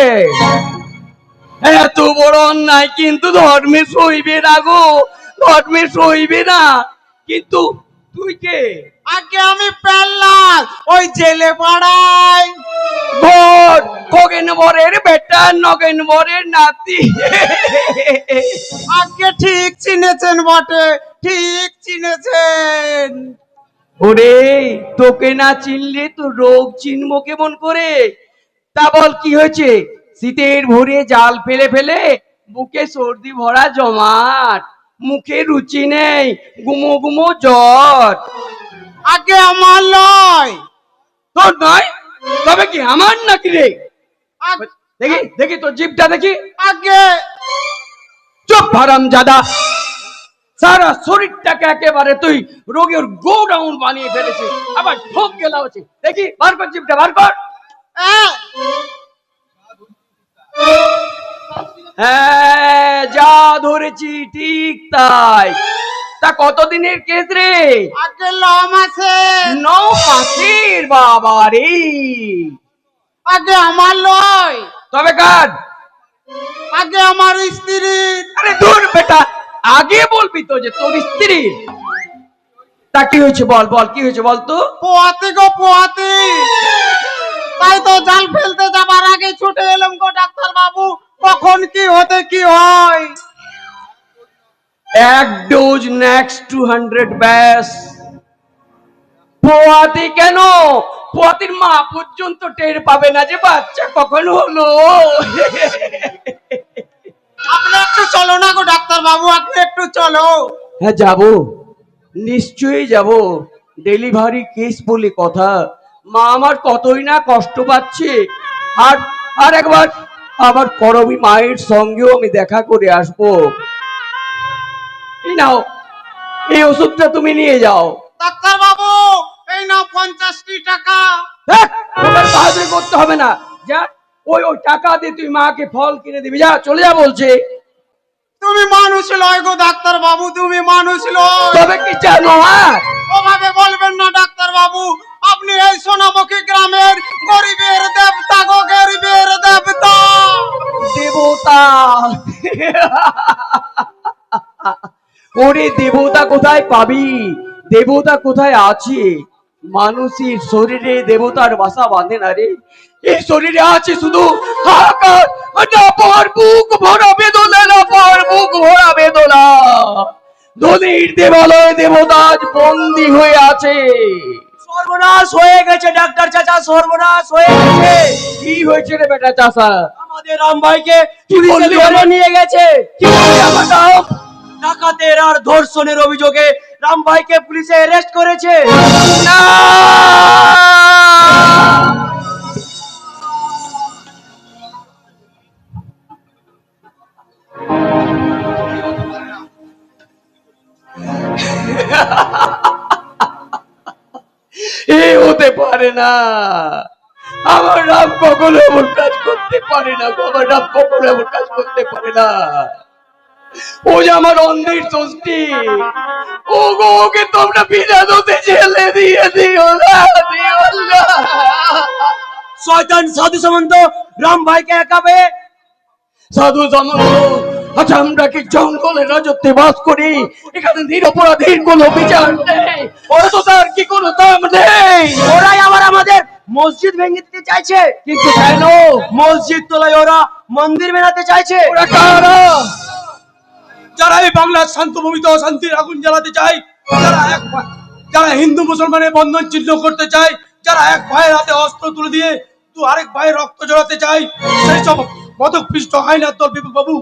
এত বড় অন্যায় কিন্তু ধর্মে সইবে না গো, ধর্মে সইবে না। কিন্তু তুই কে? আগে আমি পেল্লাস, ওই জেলে পাড়ায়। ভোট খগেন বরের বেটা, নগেন বরের নাতি। আগে ঠিক চিনেছেন বটে, ঠিক চিনেছেন। ওরে, তোকে না চিনলে তো রোগ চিনবো কেমন করে? তা বল কি হয়েছে? শীতের ভোরে জাল ফেলে ফেলে বুকে সর্দি ভরা জমাট, মুখে রুচি নেই, গুমো গুমো জ্বর। আগে আমার নয়। তোর নয়? তবে কি আমার নাকি রে? আগ- দেখি দেখি তোর জিভটা দেখি। আগে চুপ হারামজাদা, সারা শরীরটাকে একেবারে তুই রোগের গোডাউন বানিয়ে ফেলেছিস। আবার ঢোক গেলা হচ্ছে, দেখি বার কর জিভটা, বার কর। হ্যাঁ, যা ধরেছি ঠিক তাই। তা কতদিনের কেস রে? আগে মাসে। 9 মাসের? বাবা রে। আগে আমার নয়। তবে কার? আগে আমার স্ত্রী। আরে দূর বেটা, আগে বলবি তো যে তোর স্ত্রী। তা কি হয়েছে বল, বল কি হয়েছে বল তো। পোয়াতে গো পোয়াতে। তাই তো জাল ফেলতে যাবার আগে ছুটে এলাম গো ডাক্তার বাবু, কখন কি হতে কি হয়। এক ডোজ নেক্সট 200 ব্যাস। পোয়াতে কেন? পোয়াতির মা পর্যন্ত টের পাবে না যে বাচ্চা কখন হলো। আপনি একটু চলো না গো ডাক্তার বাবু, আপনি একটু চলো। হ্যাঁ যাবো, নিশ্চয়ই যাবো। ডেলিভারি কেস বলে কথা, মা আমার কতই না কষ্ট পাচ্ছে। আর আর একবার আমার করবি মায়ের সঙ্গেও আমি দেখা করে আসবো। এই নাও, এই ওষুধটা তুমি নিয়ে যাও। ডাক্তার বাবু এই নাও 50টি টাকা। হ্যাঁ, তোমার বাহাদুরি করতে হবে না। যা, ওই ওই টাকা দিয়ে তুই মাকে ফল কিনে দিবি। যা, চলে যা বলছে। তুমি মানুষ লয় গো ডাক্তার বাবু, তুমি মানুষ লয়। তবে কি জানো? হ্যাঁ, ওভাবে বলবেন না ডাক্তার বাবু, আপনি এই সোনামুখী গ্রামের গরিবের দেবতা গো, গরিবের দেবতা। দেবতা? ওরে দেবতা কোথায় পাবি? দেবতা কোথায় আছে? মানুষের শরীরে দেবতার বাসা বাঁধে না রে। এই শরীরে আছে শুধু হাহাকার, না পার বুক ভরা বেদনা, না পার বুক ভরা বেদনা। ধনির দেবালয়ে দেবতা আজ বন্দী হয়ে আছে। সর্বনাশ হয়ে গেছে ডাক্তার চাচা, সর্বনাশ হয়ে গেছে। কি হয়েছে রে বেটা চাচা? আমাদের রাম ভাইকে পুলিশে ধরে নিয়ে গেছে। কি বললি আমার নাম? ডাকাতের আর ধর্ষণের অভিযোগে রাম ভাইকে পুলিশে অ্যারেস্ট করেছে। না, পারে না, আমার রাম কখনো এমন কাজ করতে পারে না গো, আমার রাম কখনো এমন কাজ করতে পারে না। ও যে আমার অন্ধের ষষ্ঠী, ও গো, ওকে তোমরা বিনা দোষে জেলে দিয়ে দিও না, দিও না। শয়তান সাধু সামন্ত রাম ভাইকে একা পেয়ে সাধু সামন্ত, আচ্ছা আমরা কি জঙ্গলে রাজত্বে বাস করি? এখানে নিরপরাধীর কোনো বিচার নেই, ওরা তো তার কি কোনো দাম নেই। ওরাই আবার আমাদের মসজিদ ভেঙে দিতে চাইছে। কিন্তু কেন? মসজিদ তোলায় ওরা মন্দির বানাতে চাইছে। ওরা কারা? যারা এই বাংলার শান্ত ভূমিতে অশান্তির আগুন জ্বালাতে চায়, যারা হিন্দু মুসলমানের বন্ধন ছিন্ন করতে চায়, যারা এক ভাইয়ের হাতে অস্ত্র তুলে দিয়ে আরেক ভাইয়ের রক্ত জড়াতে চায়, সেই সব মদকপৃষ্ট হাইনার দল বিপুল বাবু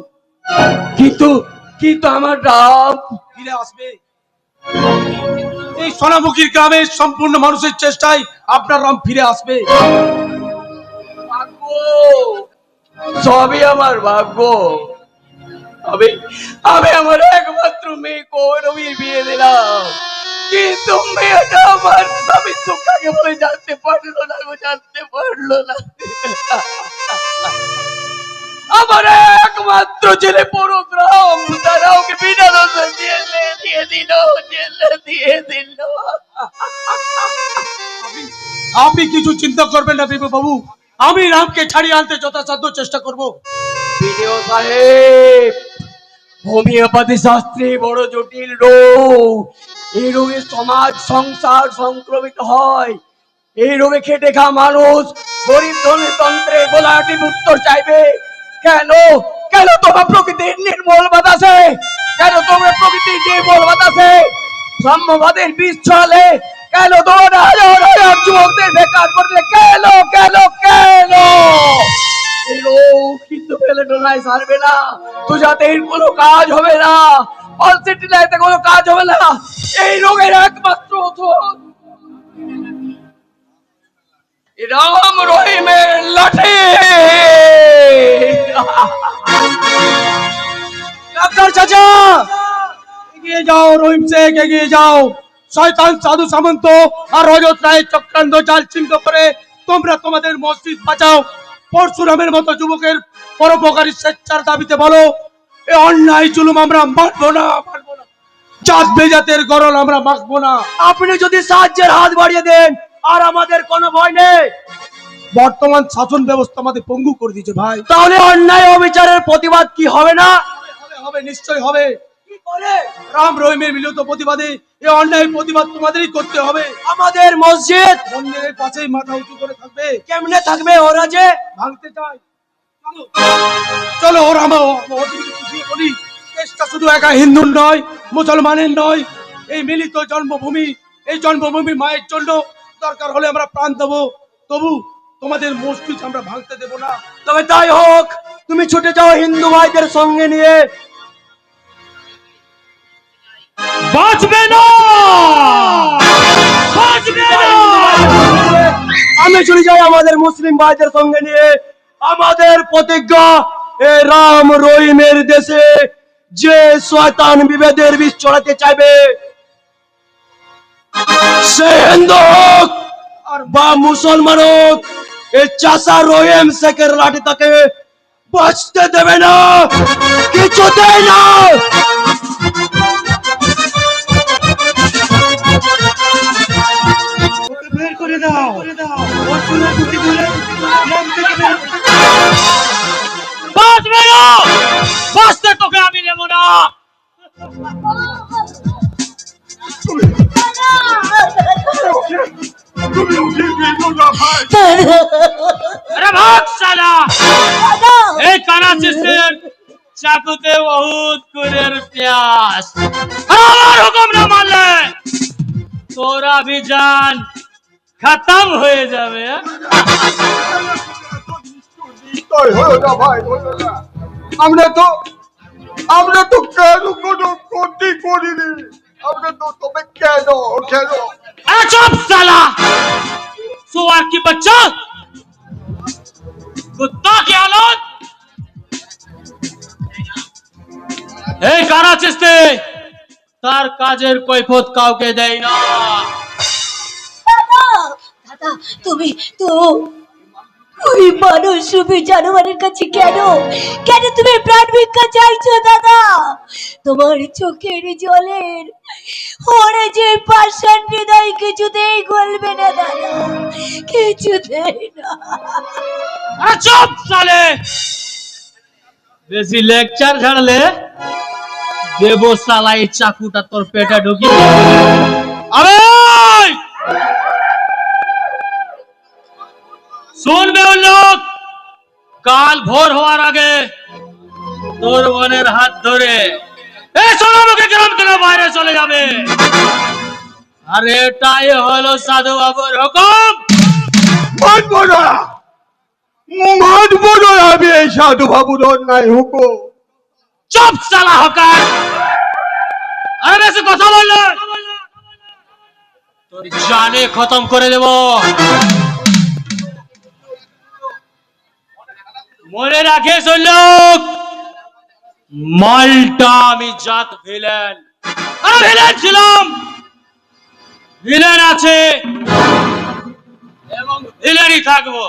কিন্তু কিন্তু আমার রাম ফিরে আসবে। এই সোনামুখীর গ্রামের সম্পূর্ণ মানুষের চেষ্টায় আপনার রাম ফিরে আসবে। ভাগ্য, সবই আমার ভাগ্য। আমি আমি আমার একমাত্র মেয়ে কৌরবীর বিয়ে দিলাম, কিন্তু মেয়েটা আমার স্বামী সুখাকে বলে জানতে পারলো না গো, জানতে পারলো না। আমার একমাত্র ছেলে পরশুরাম, তারা ওকে বিনা দোষে জেলে দিয়ে দিল, জেলে দিয়ে দিল। আপনি কিছু চিন্তা করবেন না বিপুল বাবু, আমি রামকে ছাড়িয়ে আনতে যথাসাধ্য চেষ্টা করব। বিডিও সাহেব, হোমিওপ্যাথি শাস্ত্রে বড় জটিল রোগ, এই রোগে সমাজ সংসার সংক্রমিত হয়। এই রোগে খেটে খাওয়া মানুষ গরিব ধনী তন্ত্রে গোলাটি উত্তর চাইবে। কেন কেন তোমরা প্রকৃতির নির্মল বাতাসে, কেন তোমরা প্রকৃতির নির্মল বাতাসে সাম্যবাদের বীজ ছড়ালে, কেন তোমরা হাজার হাজার যুবকদের বেকার করলে, কেন কেন কেন? এই রোগ কিন্তু ফেলে ডোনায় সারবে না, তো যাতে এর কোনো কাজ হবে না, অলসিটিলাইতে কোনো কাজ হবে না। এই রোগের একমাত্র ওষুধ রাম রহিমের লাঠি। ডাক্তার চাচা, এগিয়ে যাও, রহিম শেখ এগিয়ে যাও। শয়তান সাধু সামন্ত আর রজত রায়ের চক্রান্ত জাল চিহ্ন করে তোমরা তোমাদের মসজিদ বাঁচাও। পরশুরামের মতো যুবকের পরোপকারী স্বেচ্ছার দাবিতে বলো, এ অন্যায় জুলুম আমরা মানবো না, মানবো না। জাত বেজাতের গরল আমরা মাখবো না। আপনি যদি সাহায্যের হাত বাড়িয়ে দেন আর আমাদের কোনো ভয় নেই। বর্তমান শাসন ব্যবস্থা আমাদের পঙ্গু করে দিয়েছে ভাই। তাহলে অন্যায় অবিচারের প্রতিবাদ কি হবে না? হবে হবে, নিশ্চয় হবে। কি করে? রাম রহিমের মিলিত প্রতিবাদে এই অন্যায় প্রতিবাদ তোমাদেরই করতে হবে। আমাদের মসজিদ মন্দিরের পাশেই মাথা উঁচু করে থাকবে। কেমনে থাকবে? ওরা যে ভাঙতে চাই, চলো চলো, ওরা আমার খুশিয়ে বলি, দেশটা শুধু একা হিন্দুর নয়, মুসলমানের নয়, এই মিলিত জন্মভূমি, এই জন্মভূমি মায়ের জন্য দরকার হলে আমরা প্রাণ দেবো, তবু তোমাদের মসজিদ আমরা ভাঙতে দেব না। তবে তাই হোক, তুমি ছুটে যাও হিন্দু ভাইদের সঙ্গে নিয়ে। বাঁচবে না, বাঁচবে না। আমি চলে যাই আমাদের মুসলিম ভাইদের সঙ্গে নিয়ে। আমাদের প্রতিজ্ঞা, এ রাম রহিমের দেশে যে শয়তান বিভেদের বীজ ছড়াতে চাইবে, সে হিন্দু হোক আর বা মুসলমান হোক, এই চাষা রহিম শেখের লাঠি তাকে বাঁচতে দেবে না, কিছুতেই না। বের করে দাও, বাঁচবে না, বাঁচতে তোকে আমি নেব না। अरे भाग साला এই কানাচিসের চাকুতে বহুত করে প্যাস আমার হুকুম না মানলে তোরা भी जान खत्म হয়ে যাবে। আমরা তো কেন কোনো ক্ষতি করিনি, আমরা তো তবে কেন কেন? अरे चुप साला सुअर की बच्चा कुत्ता की औलाद। এই কানাচিসে তার কাজের কৈফিয়ত কাউকে দেয় না। দাদা তুমি তো ওই মানুষ রূপী জানোয়ারের কাছে কেন কেন তুমি প্রাণ ভিক্ষা চাইছো দাদা? তোমার চোখের জলের ওরে যে পাষাণ হৃদয় কিছুতেই গলবে না দাদা, কিছুতেই না। আরে চুপ সালে, বেশি লেকচার ঝাড়লে দেবো সালা এই চাকুটা তোর পেটে ঢুকিয়ে। আরে শুনবে লোক, কাল ভোর হওয়ার আগে তোর বোনের হাত ধরে এই সোনামুখী গ্রাম থেকে বাইরে চলে যাবে। আর এটাই হলো সাধু বাবুর হুকুম। মানবো না, মানবো না আমি এই সাধু বাবুর অন্যায় হুকুম। চুপ সালা হকার, আরে বেশি কথা বললে তোর জানে খতম করে দেব। মনে রাখিস লোক, মালটা আমি জাত ভিলেন, আমি ভিলেন ছিলাম, ভিলেন আছে এবং ভিলেনই থাকবো।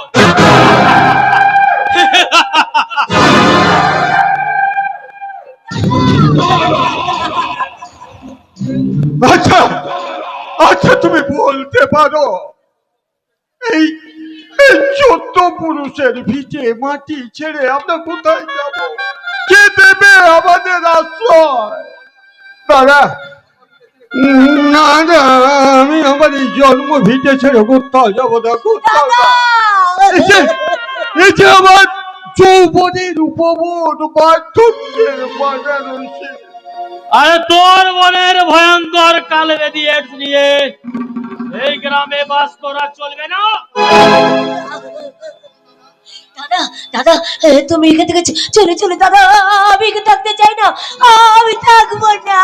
আচ্ছা আচ্ছা, তুমি বলতে পারো এই এই 14 পুরুষের ভিজে মাটি ছেড়ে আমরা কোথায় যাব? কে দেবে আমাদের আশ্রয়? দাদা না না, আমি আমার এই জন্ম ভিটে ছেড়ে কোথাও যাবো না, কোথাও না। এই যে আমার যৌবনের উপবোধ বার্ধক্যের বাজানো শেষ। আরে তোর মনের ভয়ঙ্কর কালবেদি এডস নিয়ে এই গ্রামে বাস করা চলবে না। দাদা দাদা তুমি এখান থেকে চলে চলে দাদা, আমি এখানে থাকতে চাই না, আমি থাকবো না।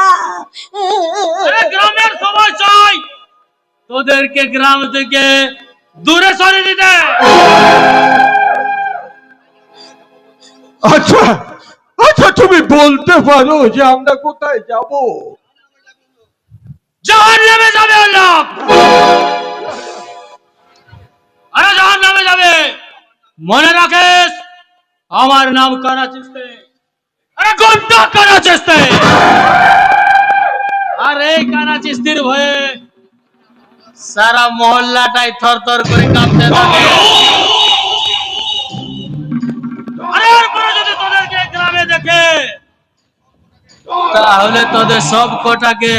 আরে গ্রামের সবাই চাই তোদেরকে গ্রাম থেকে দূরে সরিয়ে দিতে। আচ্ছা আচ্ছা, তুমি বলতে পারো যে আমরা কোথায় যাব? জাহান্নামে যাবে লোক, আরে জাহান্নামে যাবে। মনে রাখিস আমার নাম কানা চিস্তে, আরে ঘন্টা কানা চিস্তে। আর এই কানা চিস্তির ভয়ে সারা মহল্লাটাই থরথর করে কাঁপতে থাকে। আরে এরপরে যদি তোদেরকে গ্রামে দেখে তাহলে তোদের সব কটাকে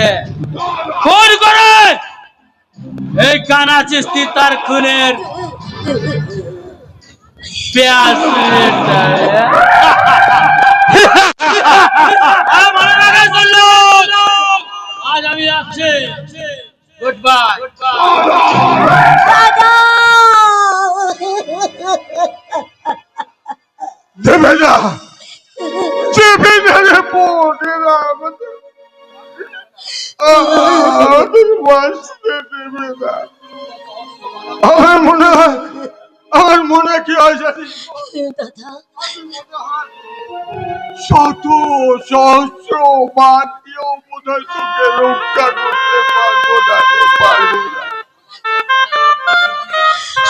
খুন করে এই কানা চিস্তি তার খুনের পেঁয়াজ আজ আমি আসছি, গুড বাই। দাদা দেবে না, দেবে না রে বোনেরা, আমাদের বাঁচতে দেবে না। আমার মনে কি হয় জানিস? দাদা শত সহস্র বাদ দিয়েও বোধহয় তোকে রক্ষা করতে পারবো না রে, পারবো না।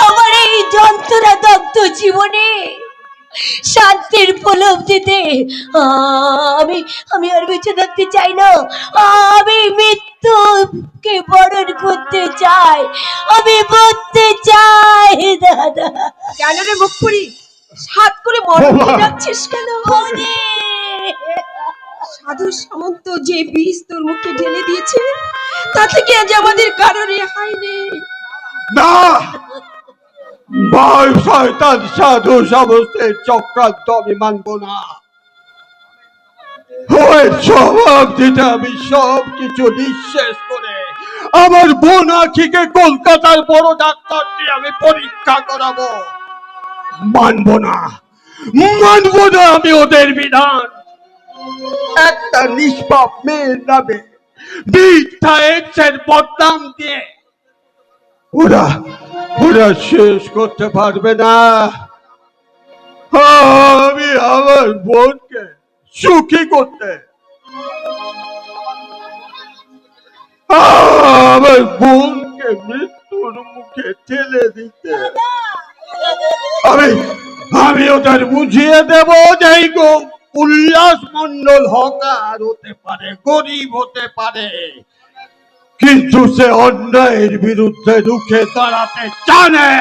আমার এই যন্ত্রণা দগ্ধ জীবনে শান্তির প্রলোভ দিতে আমি আমি আর বেঁচে থাকতে চাই না, আমি মৃত্যুকে বরণ করতে চাই, আমি মরতে চাই দাদা। কেন রে মুখ পুরি সাত করে মরণ যাচ্ছিস কেন? সাধু সামন্ত যে বিষ তোর মুখে ঢেলে দিয়েছে তা থেকে আজ আমাদের কারো রেহাই নেই। না, ভয় শয়তান সাধু সমস্তের চক্রান্ত আমি মানবো না। ওই স্বভাব দিতে আমি সব কিছু নিঃশেষ করে আমার বোন আখিকে কলকাতার বড় ডাক্তার দিয়ে আমি পরীক্ষা করাবো। মানবো না, মানবো না আমি ওদের বিধান। একটা নিষ্পাপ মেয়ের নামে মিথ্যা এক্সের বদনাম দিয়ে ওরা ওরা শেষ করতে পারবে না। আমি আমার বোনকে সুখী করতে, আমার বোনকে মৃত্যুর মুখে ঠেলে দিতে। আমি ওদের বুঝিয়ে দেব যে এই গো উল্লাস মন্ডল হকার হতে পারে, গরিব হতে পারে, কিন্তু সে অন্যায়ের বিরুদ্ধে রুখে দাঁড়াতে জানে।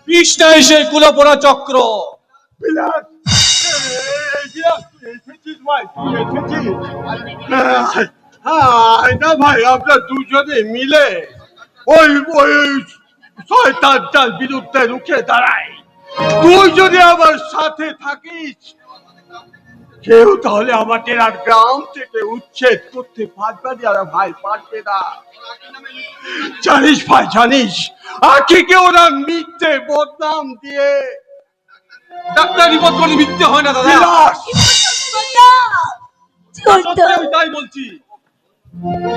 কৃষ্ণাই সেই কুলপোড়া চক্র। বিলাস, বিলাস, তুই এসেছিস ভাই, তুই এসেছিস? না ভাই, আমরা দুজনে মিলে ওই ওই শয়তানটার বিরুদ্ধে রুখে দাঁড়াই। তুই যদি আমার সাথে থাকিস, কেউ তাহলে আমাদের আর গ্রাম থেকে উচ্ছেদ করতে পারবে না ভাই, পারবে না। জানিস ভাই, জানিস আখিকে ওরা মিথ্যে বদনাম দিয়ে। ডাক্তার রিপোর্ট করে মিথ্যে হয় না দাদা। বিলাস, সত্যি আমি তাই বলছি।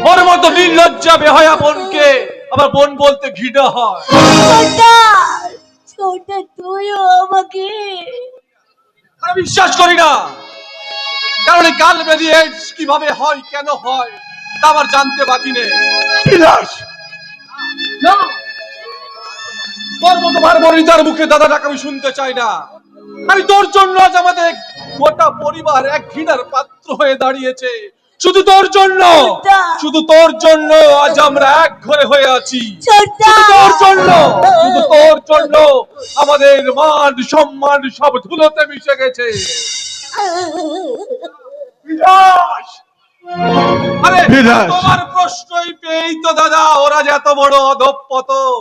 ওর মতো নির্লজ্জা বেহায়া বোনকে আবার বোন বলতে ঘৃণা হয়। ছোটা তুইও আমাকে আমি বিশ্বাস করি না, কারণ এই কাল ব্যাধি এইডস কিভাবে হয়, কেন হয় তা আমার জানতে বাকি নেই। বিলাস, না, তোর মতো ভারবরিতার মুখে দাদা ডাক আমি শুনতে চাই না। আমি তোর জন্য আজ আমাদের গোটা পরিবার এক ঘৃণার পাত্র হয়ে দাঁড়িয়েছে। শুধু তোর জন্য, শুধু তোর জন্য আজ আমরা এক ঘরে হয়ে আছি। শুধু তোর জন্য, শুধু তোর জন্য আমাদের মান সম্মান সব ধুলোতে মিশে গেছে। বিলাস, আরে বিলাস। তোমার প্রশ্নই পেয়েই তো দাদা ওরা যে এত বড় অধঃপতন।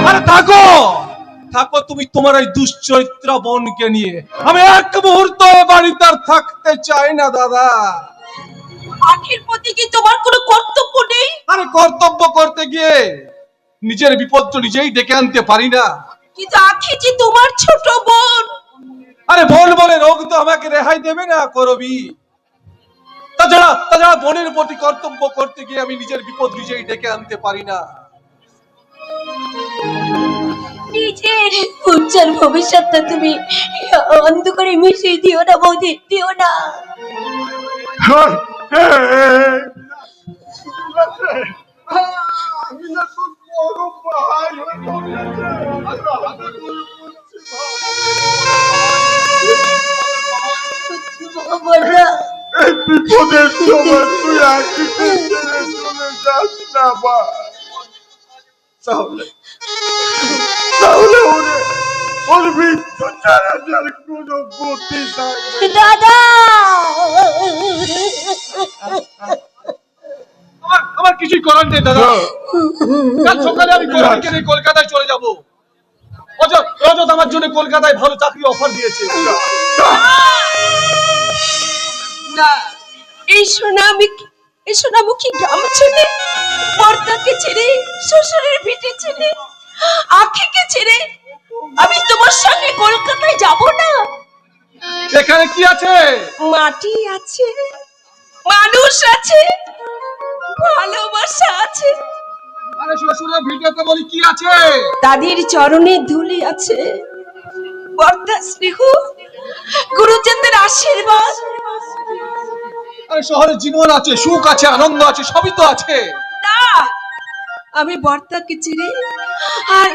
আরে থাকো থাকো তুমি তোমার এই দুশ্চরিত্র বোনকে নিয়ে। আমি এক মুহূর্ত বাড়িতে আর থাকতে চাই না দাদা। আখির প্রতি কি তোমার কোনো কর্তব্য নেই? আরে কর্তব্য করতে গিয়ে নিজের বিপদ তো নিজেই ডেকে আনতে পারি না। কিন্তু আখি যে তোমার ছোট বোন। আরে বোন বলে রোগ তো আমাকে রেহাই দেবে না করবি। তাছাড়া বোনের প্রতি কর্তব্য করতে গিয়ে আমি নিজের বিপদ নিজেই ডেকে আনতে পারি না। নিজের উজ্জ্বল ভবিষ্যৎটা তুমি অন্ধকারে মিশিয়ে দিও না বৌদি, দিও না। আমি না তোর বড় ভাই বলরা এই বিপদের সময় তুই আখিকে ছেড়ে চলে যাস না বা। তাহলে ওর মৃত্যু ছাড়া যার কোনো গতি থাকবে না। দাদা, আমার কিছুই করার নেই দাদা। কাল সকালে আমি কলকাতায় নিয়ে কলকাতায় চলে যাব। রজত আমার জন্য কলকাতায় ভালো চাকরি অফার দিয়েছে। না, এই সোনামুখী গ্রাম ছেড়ে, পর্দাকে ছেড়ে, শ্বশুরের ভিটে ছেড়ে, আখিকে ছেড়ে আমি তোমার সঙ্গে কলকাতায় যাব না। এখানে কি আছে? মাটি আছে, মানুষ আছে, ভালোবাসা আছে। আরে শ্বশুরের ভিডিওতে বলি কি আছে? দাদির চরণে ধুলি আছে, বর্দা স্নেহ, গুরুজনদের আশীর্বাদ। আরে শহরে জীবন আছে, সুখ আছে, আনন্দ আছে, সবই তো আছে। না, আমি বর্দাকে ছেড়ে আর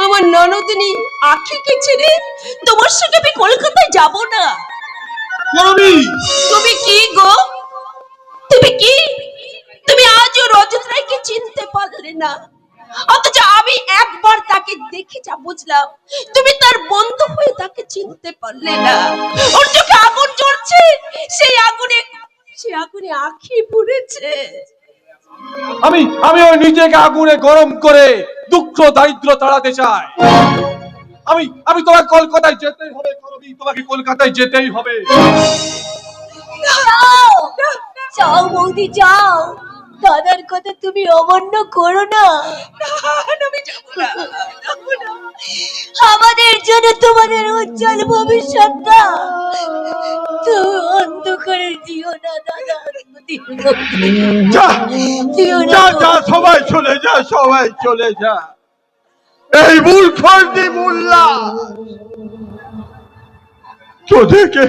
আমার ননদিনী আখিকে ছেড়ে তোমার সঙ্গে আমি কলকাতায় যাব না। করবি? তুমি কি গো, তুমি কি? তুমি আজও রজত রায়কে চিনতে পারলে না, অথচ আমি একবার তাকে দেখে যা বুঝলাম তুমি তার বন্ধু হয়ে তাকে চিনতে পারলে না। ওর চোখে আগুন জ্বলছে, সেই আগুনে আখি পুড়েছে। আমি ওই নিজেকে আগুনে গরম করে দুঃখ দারিদ্র তাড়াতে চাই। আমি তোমাকে কলকাতায় যেতেই হবে করবি, তোমাকে কলকাতায় যেতেই হবে। যাও, যাও বৌদি যাও, দাদার কথা তুমি অমান্য করো না। আমি যাব না, আমাদের জন্য তোমাদের উজ্জ্বল ভবিষ্যৎটা তুমি অন্ধকারে দিও না দাদা, দিও না। সবাই চলে যা, সবাই চলে যা। এই মূর্খটি মোল্লা তোদেরকে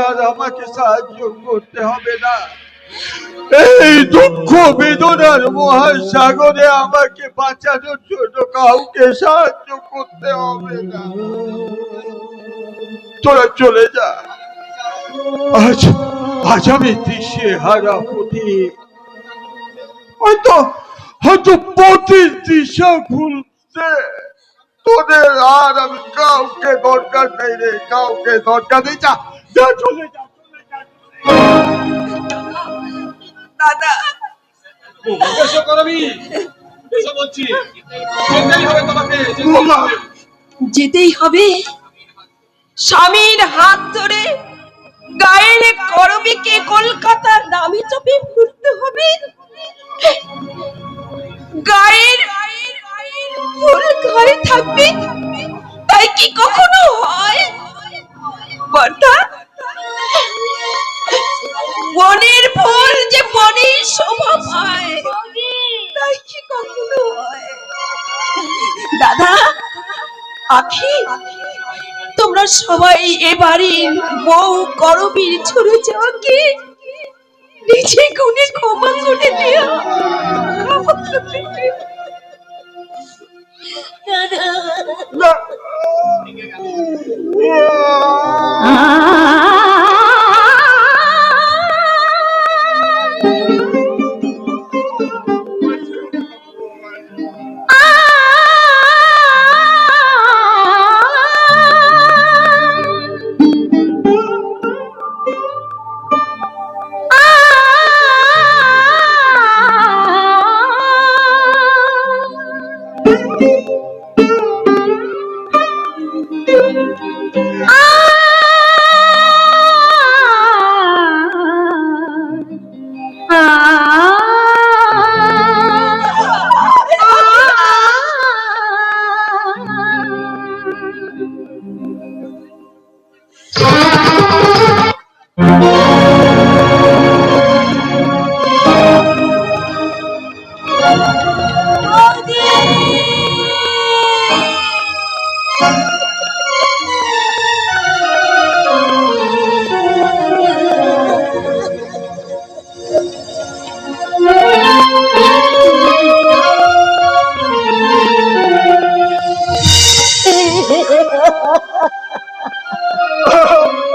আর আমাকে সাহায্য করতে হবে না। এই দুঃখ বেদনার মহাসাগরে আমাকে বাঁচানোর জন্য কাউকে সাহায্য করতে হবে না। তোরা চলে যা। আজ আজ আমি দিশে হারা প্রদীপ, হয়তো হয়তো পথের দিশা ভুলতে। তোদের আর আমি কাউকে দরকার নেই রে, কাউকে দরকার নেই। যা যা, চলে যা, চলে যা। দাদা এসো করবি, এসো বলছি, যেতেই হবে তোমাকে, যেতেই হবে। যেতেই হবে। স্বামীর হাত ধরে গায়ের করবিকে কলকাতার দামি চাপে ঘুরতে হবে। গায়ের ফুল ঘরে থাকবে, তাই কি কখনো হয় বর্ষা? বনের ফুল যে বনের শোভা পায়, তাই কি কখনো হয়? দাদা আখি, তোমরা সবাই এবারে বউ করবীর ছুড়ে যাওয়াকে নিজে গুণে ক্ষমা করে দিও। না।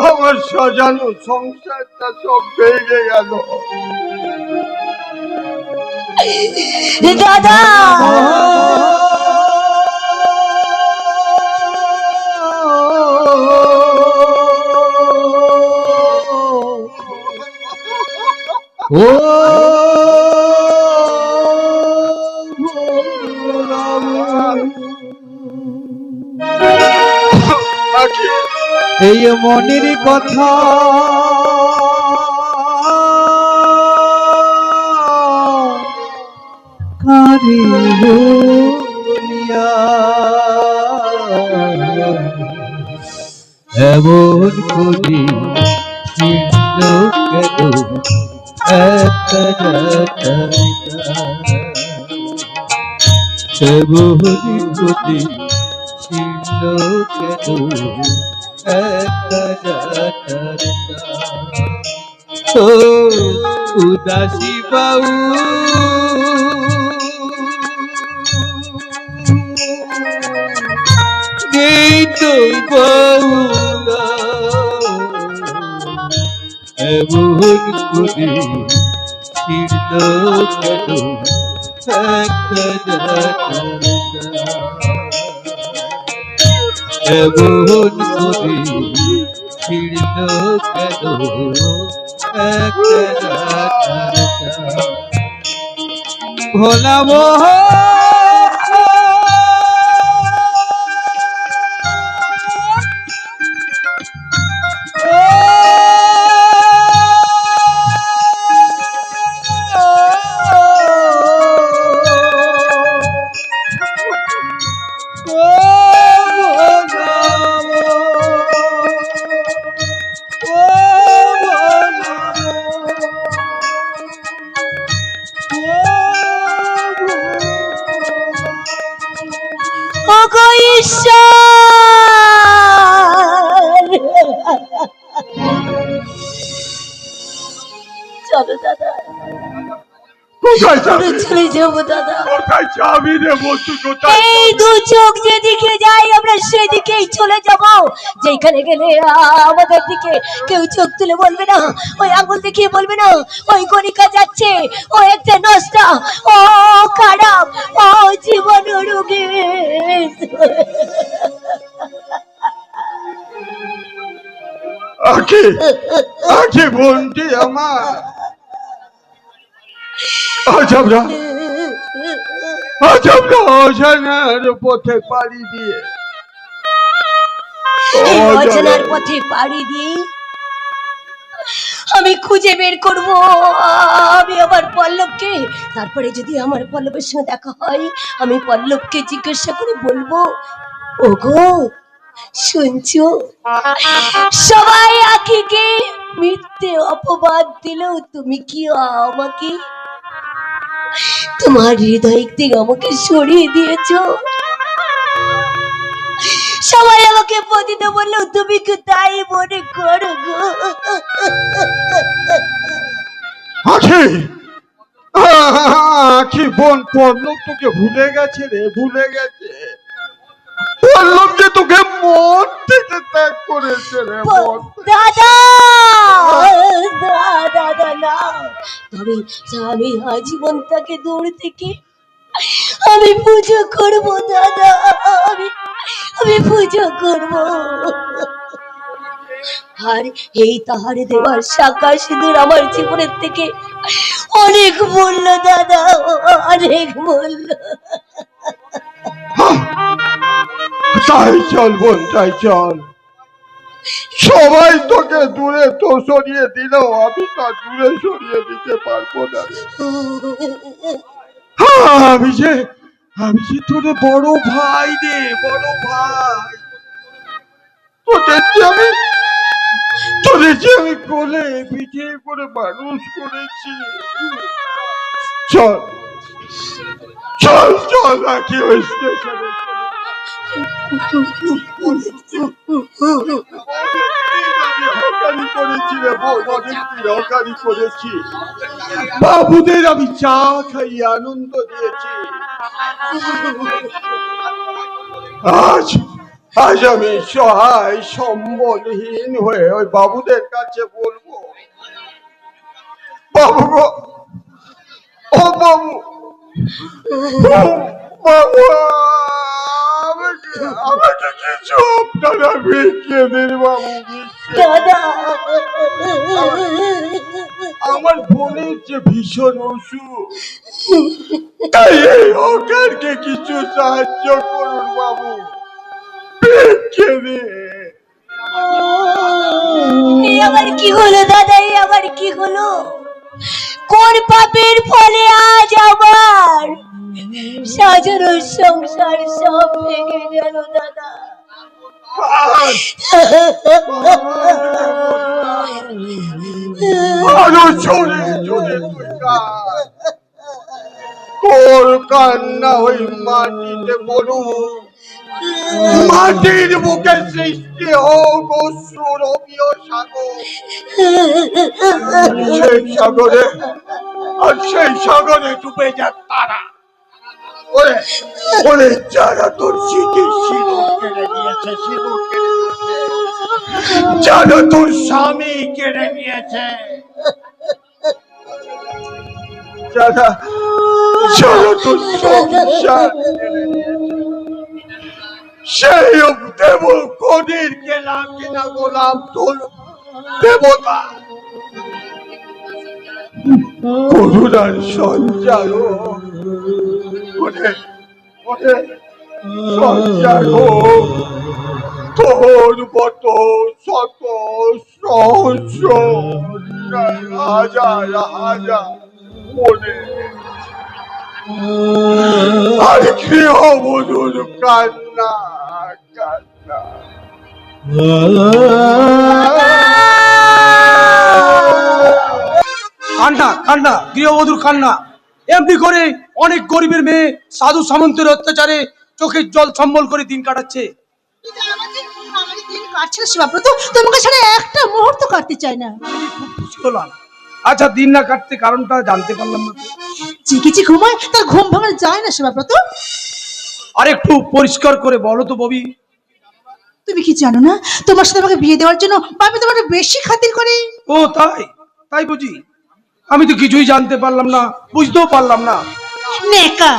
আমার সাজানো সংসারটা সব ভেঙে গেল। দাদা এই মনের কথা কারে বলিয়া এমন করি ছিন্ন কেন এমন করি ছিন্ন কেন উদাসী বাউ নেই তো বাউলা এমন করে ছিন্ন কেন এমন করে ছিন্ন কেন ভোলা মোহ কোথায় আমরা যাবি? চলে যাবো দাদা। কোথায় যাবি রে বন্ধু, কোথায় এই যাবি? দু চোখ যেদিকে যাই আমরা সেদিকেই চলে যাব। যেখানে গেলে আমাদের দিকে কেউ চোখ তুলে বলবে না, ওই আঙুল দেখিয়ে বলবে না ওই গণিকা যাচ্ছে, ও একটা নষ্টা, ও খারাপ, ও জীবন রোগী। আখি, আখি বন্ধু আমার, আজ আমরা অজানার পথে পাড়ি দিয়ে এই অজানার পথে পাড়ি দিয়ে আমি খুঁজে বের করব আমি আমার পল্লবকে। তারপরে যদি আমার পল্লবের সঙ্গে দেখা হয়, আমি পল্লবকে জিজ্ঞাসা করে বলবো, ওগো শুনছো, সবাই আখিকে মিথ্যে অপবাদ দিলেও তুমি কি আমাকে, তোমার হৃদয় থেকে আমাকে সরিয়ে দিয়েছো। সবাই আমাকে পতিত বললেও তুমি কি তাই মনে করো গো? আখি, আখি বোন, পল্লব তোকে ভুলে গেছে রে, ভুলে গেছে। পল্লব যে তোকে মন থেকে ত্যাগ করেছে রে বোন। দাদা দাদা না, তবে আমি আজীবন তাকে দূর থেকে আমি পুজো করবো দাদা, আমি পুজো করবো। আর এই তাহার দেওয়ার শাখা সিঁদুর আমার জীবনের থেকে অনেক মূল্য দাদা, অনেক মূল্য। তাই চল বোন, তাই চল। সবাই তোকে দূরে তো সরিয়ে দিলেও আমি তা দূরে সরিয়ে দিতে পারবো না রে। আমি যে তোর বড় ভাই রে, বড় ভাই। তোদের যে আমি কোলে পিঠে করে মানুষ করেছি। চল চল চল, নাকি ওই স্টেশনে বাবুদের আমি চা খাইয়ে আনন্দ দিয়েছি। আজ আমি সহায় সম্বলহীন হয়ে ওই বাবুদের কাছে বলবো, বাবু গো, ও বাবু, বাবু আমাকে কিছু আপনারা ভিক্ষে দিন বাবু, দাদা আমার বোনের যে ভীষণ অসুখ, তাই এই হকারকে কিছু সাহায্য করুন বাবু, ভিক্ষে দিন। এই আবার কি হলো দাদা, এই আবার কি হলো? কোন পাপের ফলে আজ আমার সাজানো সংসার সব ভেঙে গেল দাদা? আরো জোরে জোরে তুই কাঁদ। তোর কান্না ওই মাটিতে পড়ুক, মাটির বুকে সৃষ্টি হোক অশ্রুরমীয় সাগর। সেই সাগরে, আর সেই সাগরে ডুবে যাক তারা। ওরে ওরে, যারা তোর স্মৃতির সিঁদুর কেড়ে নিয়েছে, সিঁদুর কেড়ে নিয়েছে, যারা তোর স্বামী কেড়ে নিয়েছে, যারা তোর সংসার কেড়ে নিয়েছে, সেই দেব কদির কেনা কেনা গোলাম তোর দেবতা করুণার সঞ্চার সঞ্চার তোর মতো শত সহস্র হাজার হাজার মনে আর গৃহবধূর কান্না কান্না। কান্না কান্না, গৃহবধূর কান্না। এমনি করে অনেক গরিবের মেয়ে সাধু সামন্তের অত্যাচারে চোখের জল সম্বল করে দিন কাটাচ্ছে। আমাদের দিন কাটছে না শিবাব্রত, তোমাকে ছাড়া একটা মুহূর্ত কাটতে চাই না। খুব খুশি হলাম। আচ্ছা, দিন না কাটতে কারণটা জানতে পারলাম না তো। জেগেছে ঘুমায়, তার ঘুম ভাঙানো যায় না সেবাব্রত। আর একটু পরিষ্কার করে বলো তো ববি। তুমি কি জানো না, তোমার সাথে আমাকে বিয়ে দেওয়ার জন্য বাপি তোমার বেশি খাতির করে। ও তাই? তাই বুঝি? আমি তো কিছুই জানতে পারলাম না, বুঝতেও পারলাম না। নেকা,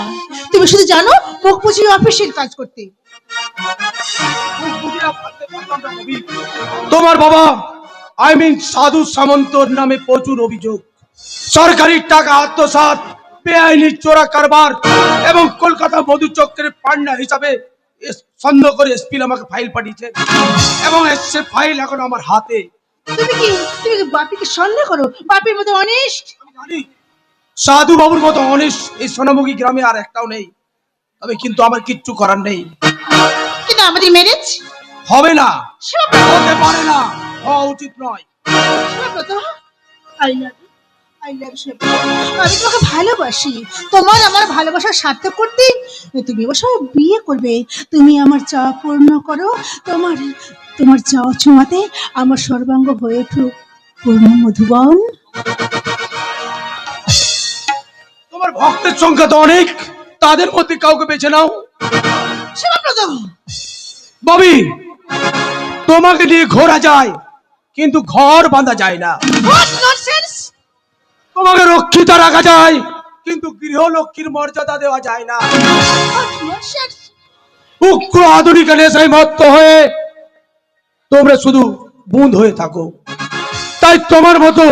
তুমি শুধু জানো মুখ বুঝিয়ে অফিসের কাজ করতে। তোমার বাবা সাধু সামন্তর নামে প্রচুর অভিযোগ, সরকারি টাকা আত্মসাৎ, বেআইনি চোরা কারবার এবং কলকাতা মধু চক্রের পান্ডা হিসাবে সন্দেহ করে এসপি আমাকে ফাইল পাঠিয়েছে এবং সে ফাইল এখন আমার হাতে। তুমি কি বাপিকে সন্দেহ করো? বাপির মতো অনেস্ট, সাধু বাবুর মতো অনেস্ট এই সোনামুখী গ্রামে আর একটাও নেই। তবে কিন্তু আমার কিচ্ছু করার নেই। কিন্তু আমাদের ম্যারেজ হবে না, হতে পারে না, হওয়া উচিত নয়। আমি তোমাকে ভালোবাসি, তোমার আমার ভালোবাসা সার্থক করতে তুমি ওর সঙ্গে বিয়ে করবে। তুমি আমার চাওয়া পূর্ণ করো, তোমার চাওয়া ছোঁয়াতে আমার সর্বাঙ্গ হয়ে উঠুক পূর্ণ মধুবন। তোমার ভক্তের সংখ্যা তো অনেক, তাদের মধ্যে কাউকে বেছে নাও। ববি, তোমাকে নিয়ে ঘোরা যায় কিন্তু ঘর বাঁধা যায় না। তোমাকে রক্ষিতা রাখা যায় কিন্তু গৃহলক্ষ্মীর মর্যাদা দেওয়া যায় না। উগ্র আধুনিক নেশায় মত্ত হয়ে তোমরা শুধু বুঁদ হয়ে থাকো, তাই তোমার মতো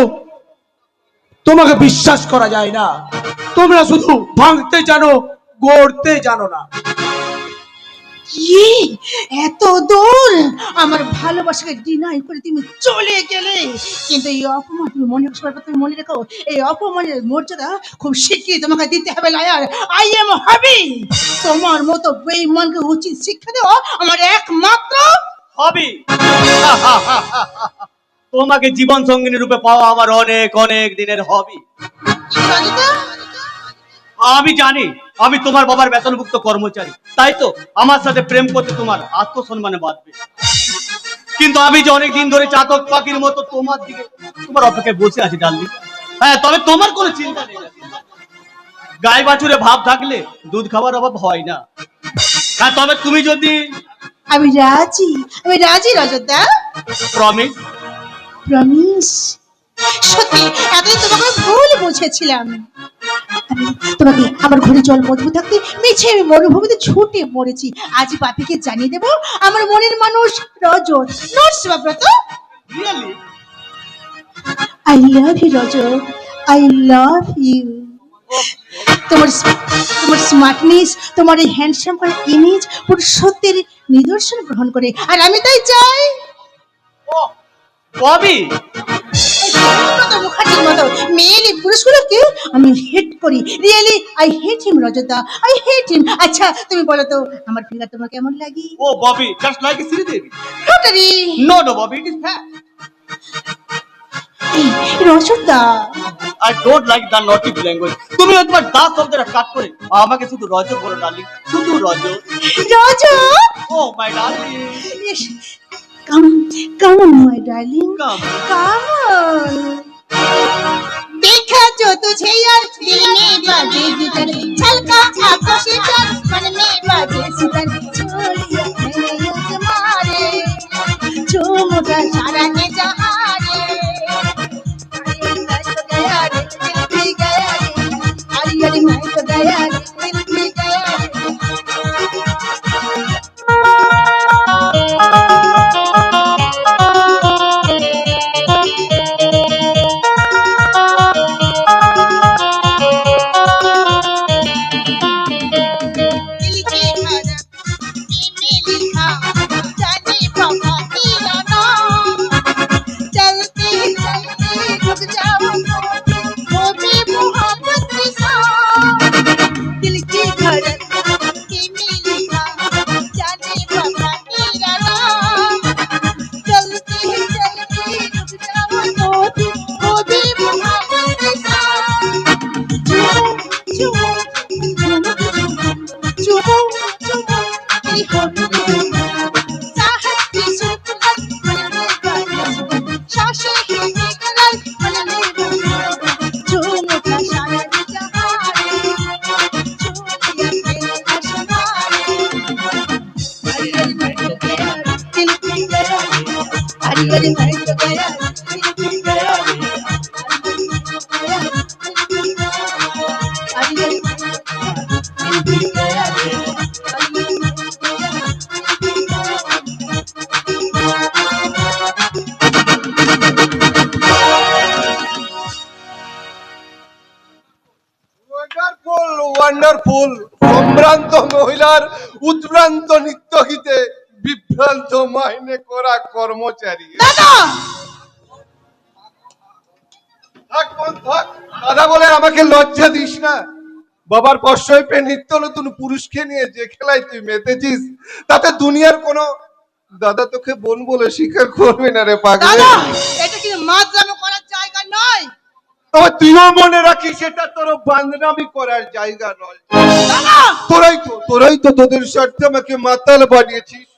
তোমাকে বিশ্বাস করা যায় না। তোমরা শুধু ভাঙতে জানো, গড়তে জানো না। এত দূর আমার ভালোবাসাকে ডিনাই করে তুমি চলে গেলে, কিন্তু এই অপমান তুমি মনে রেখো, এই অপমানের মর্যাদা খুব শিগগিরই তোমাকে দিতে হবে লায়ার। আই এম হবি। তোমার মতো বেঈমানকে উচিত শিক্ষা দেওয়া আমার একমাত্র হবি। তোমাকে জীবন সঙ্গিনী রূপে পাওয়া আমার অনেক অনেক দিনের হবি। আমি জানি আমি তোমার বাবার বেতনভুক্ত কর্মচারী, তাই তো আমার সাথে প্রেম করতে তোমার আত্মসম্মানে বাঁধবে। কিন্তু আমি যে অনেকদিন ধরে চাতক পাখির মতো তোমার দিকে তোমার অপেক্ষায় বসে আছি ডার্লিং। হ্যাঁ, তবে তোমার কোনো চিন্তা নেই। গাই বাছুরে ভাব থাকলে দুধ খাবার অভাব হয় না। হ্যাঁ, তবে তুমি যদি আমি রাজি রজতদা। প্রমিস? প্রমিস। সত্যি এতদিন তোমাকে ভুল বুঝেছিলাম। তোমাকে আমার ঘরে জল মজবুত থাকতে মিছে আমি মরুভূমিতে ছুটে মরেছি। আজ বাপিকে জানিয়ে দেবো আমার মনের মানুষ Rajat, not Shibabrata. Really? I love you Rajat, I love you. তোমার স্মার্টনেস, তোমার এই হ্যান্ডসাম করা ইমেজ পুরো সত্যের নিদর্শন গ্রহণ করে, আর আমি তাই চাই। ববি, মুখার্জির মতো মেয়েলি পুরুষগুলোকে আমি হেট করি। Really I hate him Rajata, I hate him. আচ্ছা তুমি বলো তো আমার ফিঙ্গার তোমার কেমন লাগে? Oh Bobby, just like a Sridevi. রটারি। No Bobby, it is fact. Rajata, I don't like the naughty language. তুমি একবার দাঁত শব্দটা কাট করে আমাকে শুধু রজ বলো ডার্লিং, শুধু Raj. Oh my darling, come on my darling, Come. come on। देखा जो तुझे यार दिल में बाजे गिटार, छलका आंखों से प्यार मन में बाजे सितार, छोड़िया मैंने युग मारे जो मुझे सारा ने जहां रे। अरे मैं तो गया रे, दिल भी गया रे। हरिहर मैं तो गया ওয়ান্ডারফুল ওয়ান্ডারফুল সম্ভ্রান্ত মহিলার উদ্ভ্রান্ত নৃত্য গীতে বিভ্রান্ত মাইনে করা কর্মচারী। দাদা থাক বোন, থাক। দাদা বলে আমাকে লজ্জা দিস না। বাবার প্রশ্রয় পেয়ে নিত্য নতুন পুরুষকে নিয়ে যে খেলায় তুই মেতেছিস তাতে দুনিয়ার কোনো দাদা তোকে বোন বলে স্বীকার করবে না রে পাগল। দাদা এটা কি মাতলামি করার জায়গা নয়। তবে তুইও মনে রাখিস এটা তোর বান্দরামি করার জায়গা নয়। দাদা তোরাই তো তোদের স্বার্থে আমাকে মাতাল বানিয়েছিস।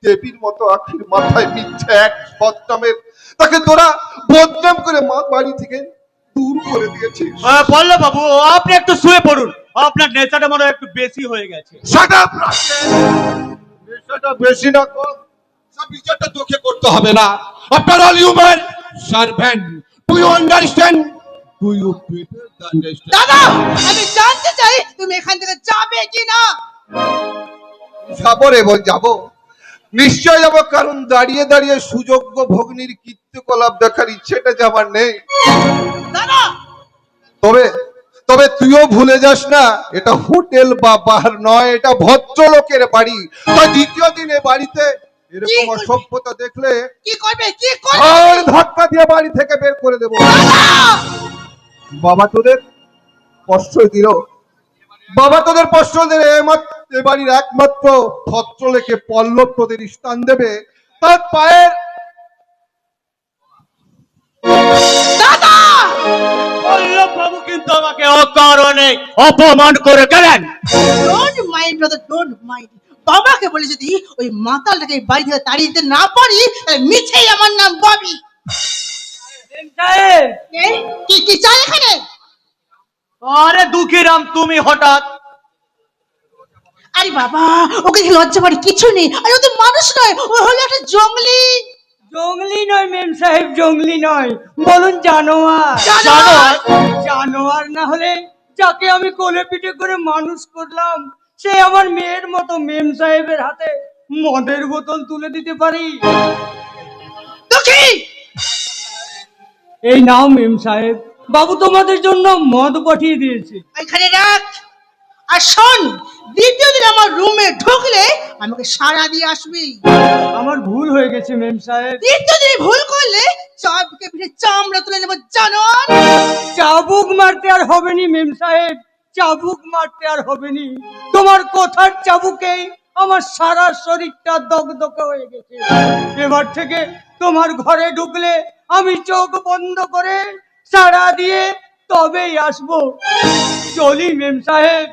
দেবীর মতো আখির মাথায় মিথ্যা এক বদনামের তাকে তোরা বদনাম করে মা বাড়ি থেকে দূর করে দিয়েছিস। পল্লব বাবু আপনি একটু শুয়ে পড়ুন, আপনার নেশাটা মনে হয় একটু বেশি হয়ে গেছে। Shut up, Rascal! নেশাটা বেশি না কম সব বিচারটা তোকে করতে হবে না। After all, you man servant. Do you understand? Do you better understand? দাদা আমি জানতে চাই তুমি এখান থেকে যাবে কি না। যাবো রে বোন, যাবো, নিশ্চয় যাবো, কারণ দাঁড়িয়ে দাঁড়িয়ে সুযোগ্য ভগ্নির কীর্তিকলাপ দেখার ইচ্ছেটা যে আমার নেই। দাদা তবে তবে তুইও ভুলে যাস না এটা হোটেল বা বার নয়, এটা ভদ্রলোকের বাড়ি। তো দ্বিতীয় দিনে বাড়িতে এরকম অসভ্যতা দেখলে কি করবে কি করবে। আর ধাক্কা দিয়ে বাড়ি থেকে বের করে দেবো। বাবা তোদের প্রশ্রয় দিল, বাবা তোদের প্রশ্রয় দিলে এ বাড়ির একমাত্র ভদ্রলোকে পল্লব তোদের স্থান দেবে তার পায়ের। দাদা পল্লব বাবু কিন্তু আমাকে অকারণে অপমান করে গেলেন। Don't mind brother don't mind. বাবাকে বলে যদি ওই মাতালটাকে বাড়ি থেকে তাড়িয়ে দিতে না পারি তাহলে মিছেই আমার নাম ববি। কি কি চাই এখানে। আরে দুঃখীরাম তুমি হঠাৎ। আরে বাবা ওকে লজ্জা পারে কিছু নেই। আরে ও তো মানুষ নয়, ও হলো একটা জঙ্গলি। জঙ্গলি নয় মেম সাহেব, জঙ্গলি নয়, বলুন জানোয়ার। জানোয়ার? জানোয়ার না হলে যাকে আমি কোলে পিঠে করে মানুষ করলাম সে আমার মেয়ের মতো মেম সাহেবের হাতে মদের বোতল তুলে দিতে পারি। দুঃখী এই নাও মেম সাহেব, বাবু তোমাদের জন্য মদ পাঠিয়ে দিয়েছে। এখানে রাখ। আর শোন দ্বিতীয় দিন আমার রুমে ঢুকলে আমাকে সাড়া দিয়ে আসবি। আমার ভুল হয়ে গেছে মেম সাহেব। দ্বিতীয় দিন ভুল করলে চাবুকে পিঠে চামড়া তুলে নেবো জানোয়ার। চাবুক মারতে আর হবে নি মেম সাহেব, চাবুক মারতে আর হবে নি। তোমার কথার চাবুকে আমার সারা শরীরটা দগদগে হয়ে গেছে। এবার থেকে তোমার ঘরে ঢুকলে আমি চোখ বন্ধ করে সাড়া দিয়ে তবেই আসবো। চলি মেম সাহেব।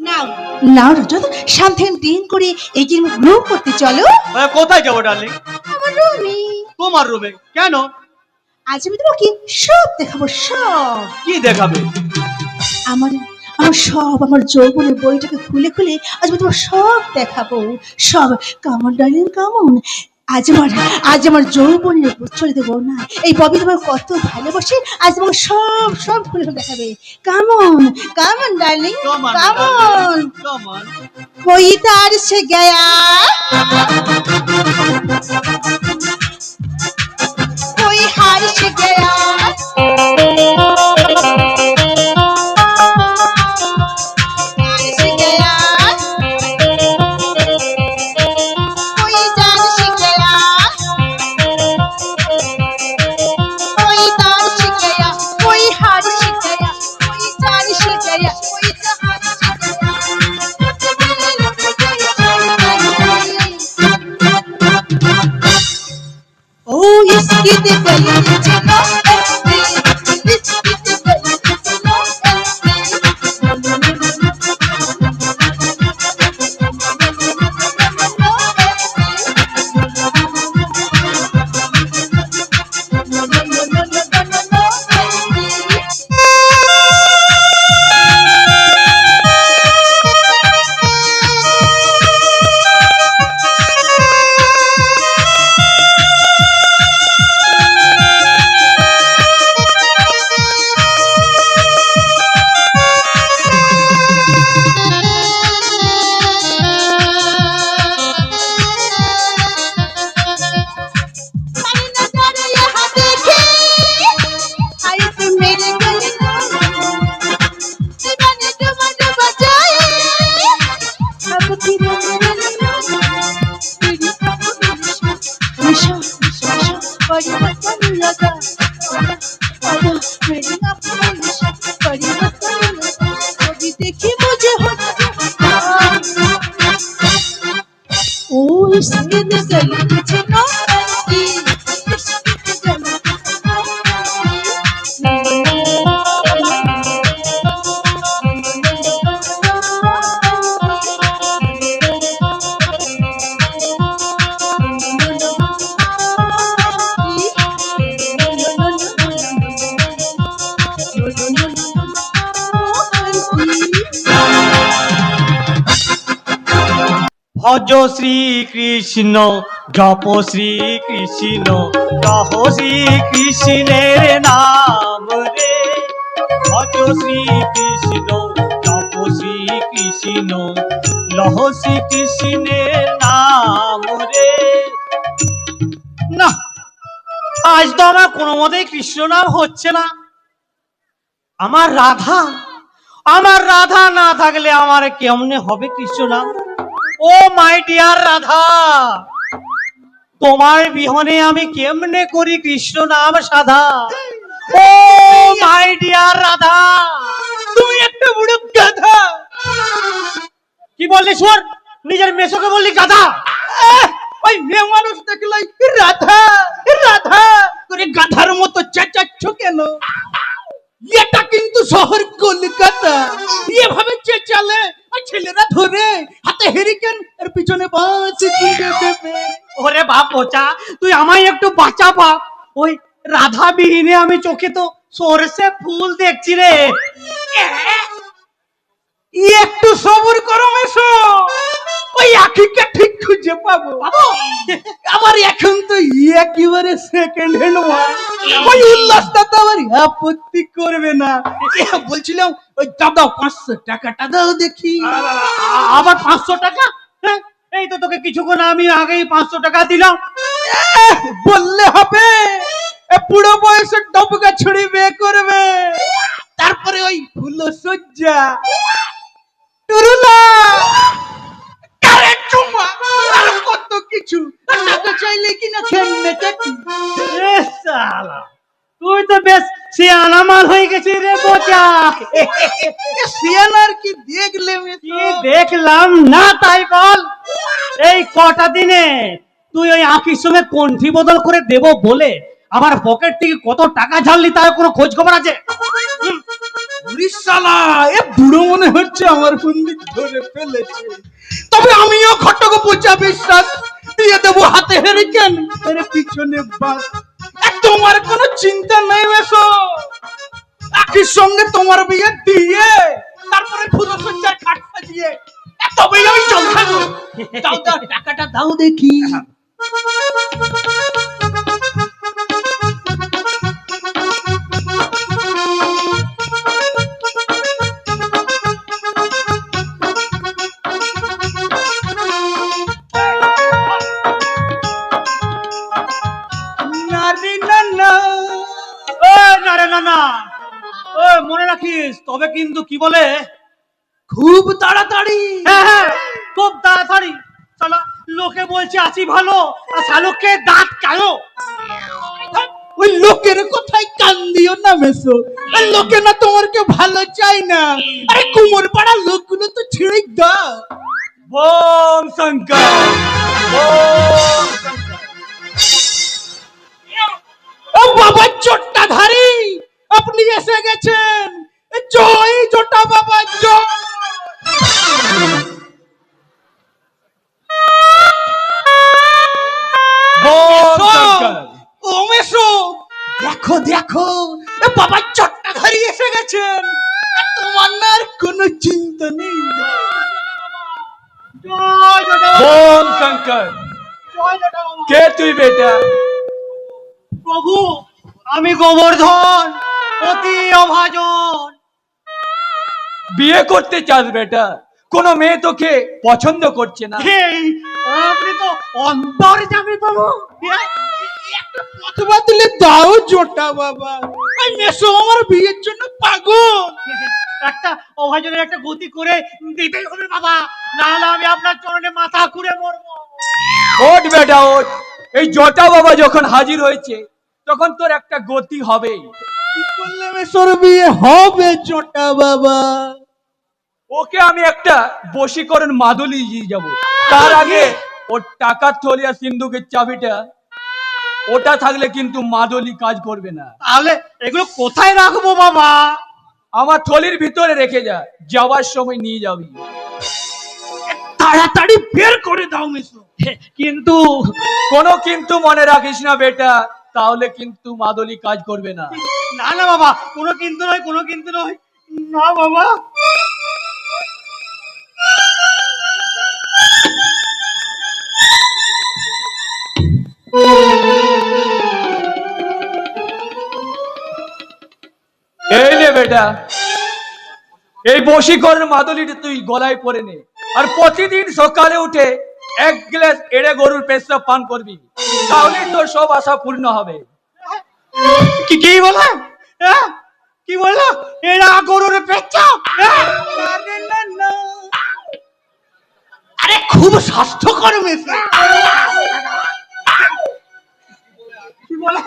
নাও নাও রজত সাবধান দিন করে এগিয়ে গ্রুপ করতে চলো। কোথায় যাবো ডার্লিং? আমার রুমে। তোমার রুমে কেন? আজ আমি তোমাকে সব দেখাবো সব। কি দেখাবে? আমার আমার সব আমার যৌবনের বইটাকে খুলে খুলে আজ আমি তোমার সব দেখাবো সব। Come on darling come on. আজ আমার যৌবনের চলে দেবো না এই ববি তোমার কত ভালোবাসে। আজ তোমাকে সব সব খুলে খুলে দেখাবে। Come on come on darling come on. कोई तार से गया कोई हार से गया हार से गया कोई जान से गया कोई तार से गया कोई हार से गया कोई जान से गया कोई जहान से गया। Oh, इसकी ते गली चलो इसकी ते गली चलो सखी रे तेरी निशा निशा बड़ी मस्तानी लगा आजा मेरी आंखों निशा बड़ी मस्तानी लगा कभी देखी मुझे होता ओ इसके गली मुझे नौटंकी इसके गली ভজ শ্রীকৃষ্ণ জপ শ্রীকৃষ্ণ কহ শ্রীকৃষ্ণের নাম রে ভজ শ্রীকৃষ্ণ জপ শ্রীকৃষ্ণ লহ শ্রীকৃষ্ণের নাম রে। না, আজ তো আমার কোনো মতেই কৃষ্ণ নাম হচ্ছে না। আমার রাধা না থাকলে আমার কেমনে হবে কৃষ্ণ নাম? ও মাই ডিয়ার রাধা, তোমার বিহনে আমি কেমনে করি কৃষ্ণ নাম সাধা? ও মাই ডিয়ার রাধা, তুমি একটা বুড়ো গাধা। কি বললি শুয়ার? নিজের মেসোকে বললি গাধা? ওই মেয়ে মানুষ দেখলাই রাধা রাধা করে গাধার মতো চেঁচাচ্ছ কেন? এটা কিন্তু শহর কলকাতা, এভাবে চেঁচালে ছেলেরা ধরে হাতে হেরিকেন এর পিছনে বাঁচি দিয়ে দেবে। ওরে বাপ পচা, তুই আমায় একটু বাঁচা বাপ। ওই রাধা বিহীনে আমি চোখে তো সরষে ফুল দেখছি রে। একটু সবর করো মেশো, ওই আখিকে ঠিক খুঁজে পাবো। আমার এখন তো একেবারে সেকেন্ড হ্যান্ড ওই উল্লাসটা তো আমার আপত্তি করবে না। বলছিলাম ওই দাদা 500 টাকাটা দাও দেখি। আবার 500 টাকা? এই তো তোকে কিছুক্ষণ আমি আগেই 500 টাকা দিলাম। বললে হবে? বুড়ো বয়সে ডবকা ছুড়ি বিয়ে করবে, তারপরে ওই ফুল সজ্জা টুরুলা কারেন্ট চুমা আর কত কিছু টাকা চাইলে কিনা খেলনে চাকি। শালা, তুই তো বেশ সিয়ানা মাল হয়ে গেছিস রে বোচা। সিয়ানার কি দেখলে? কি দেখলাম না তাই বল। এই কটা দিনে তুই ওই আঁকির সঙ্গে কণ্ঠি বদল করে দেব বলে আমার পকেট থেকে কত টাকা ঝাড়লি তার কোনো খোঁজ খবর আছে? শালা, এ বুড়ো মনে হচ্ছে আমার ফন্দি ধরে ফেলেছে। তবে আমিও ঘটক বোঝা বিশ্বাস দিয়ে দেবো হাতে হেরিকেন এর পিছনে বাস। তোমার কোনো চিন্তা নেই মেশো, আখির সঙ্গে তোমার বিয়ে দিয়ে তারপরে ফুলসজ্জার খাট সাজিয়ে তবেই আমি জল খাবো। দাও দাও টাকাটা দাও দেখি। মনে রাখিস, তবে কিন্তু কি বলে খুব তাড়াতাড়ি। হ্যাঁ, খুব তাড়াতাড়ি। শালা, লোকে বলছে আছি ভালো, আর শালুকে দাঁত কালো। ওই লোকের কথাই কান দিও না মেসো, লোকে না তোমারকে ভালো চাই না। আরে কুমোর পাড়ার লোকগুলো তো ছেড়ে দাও। বোম শঙ্কর, ও বাবা চোট্টাধারী, আপনি এসে গেছেন। জয় জোটা বাবা জয়। ও মেসো, দেখো দেখো, বাবা চট্টাধারী এসে গেছেন। তোমার না আর কোনো চিন্তা নেই। বোম শঙ্কর, কে তুই বেটা? প্রভু, আমি গোবর্ধন, অতি অভাজন। বিয়ে করতে চাস বেটা? কোনো মেয়ে তোকে পছন্দ করছে না। আপনি তো অন্তর যাবে বাবু। একটা পথবা দিলে দাও জোটা বাবা। মেসো আমার বিয়ের জন্য পাগল। একটা অভাজনের একটা গতি করে দিতেই হবে বাবা, না হলে আমি আপনার চরণে মাথা ঘুরে মরবো। ওঠ বেটা ওঠ, এই জটা বাবা যখন হাজির হয়েছে তখন তোর একটা গতি হবে। বিয়ে হবে জটা বাবা। ওকে আমি একটা বশীকরণ মাদুলি দিয়ে যাব, তার আগে ওর টাকার থলি আর সিন্ধুকের চাবিটা ওটা থাকলে কিন্তু মাদুলি কাজ করবে না। তাহলে এগুলো কোথায় রাখবো বাবা? আমার থলির ভিতরে রেখে যা, যাওয়ার সময় নিয়ে যাবি। তাড়াতাড়ি বের করে দাও মিশু। কিন্তু কোনো কিন্তু মনে রাখিস না বেটা, তাহলে কিন্তু মাদুলি কাজ করবে না। না না বাবা, কোনো কিন্তু নয়, কোনো কিন্তু নয়। না বাবা। এই নে বেটা, এই বশীকরণ মাদুলিটা তুই গলায় পরে নে, আর প্রতিদিন সকালে উঠে 1 গ্লাস এড়ে গরুর পেশাব পান করবি, তাহলে তোর সব আশা পূর্ণ হবে। কি বলে? কি বললো? এরা গরুর পেচ্ছাপ? আরে খুব স্বাস্থ্যকর মেশে। কি বলে?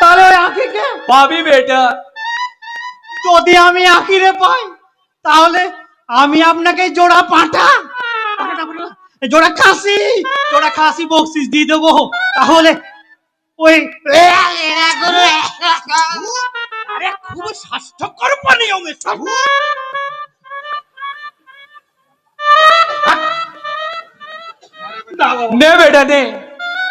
তাহলে আঁকিকে পাবি বেটা। যদি আমি আঁকিরে পাই তাহলে আমি আপনাকে জোড়া পাঁঠা, জোড়া খাসি বকশিস দিয়ে দেবো। তাহলে ওই আরে খুব স্বাস্থ্যকর পানীয় মেশা। নে বেটা নে,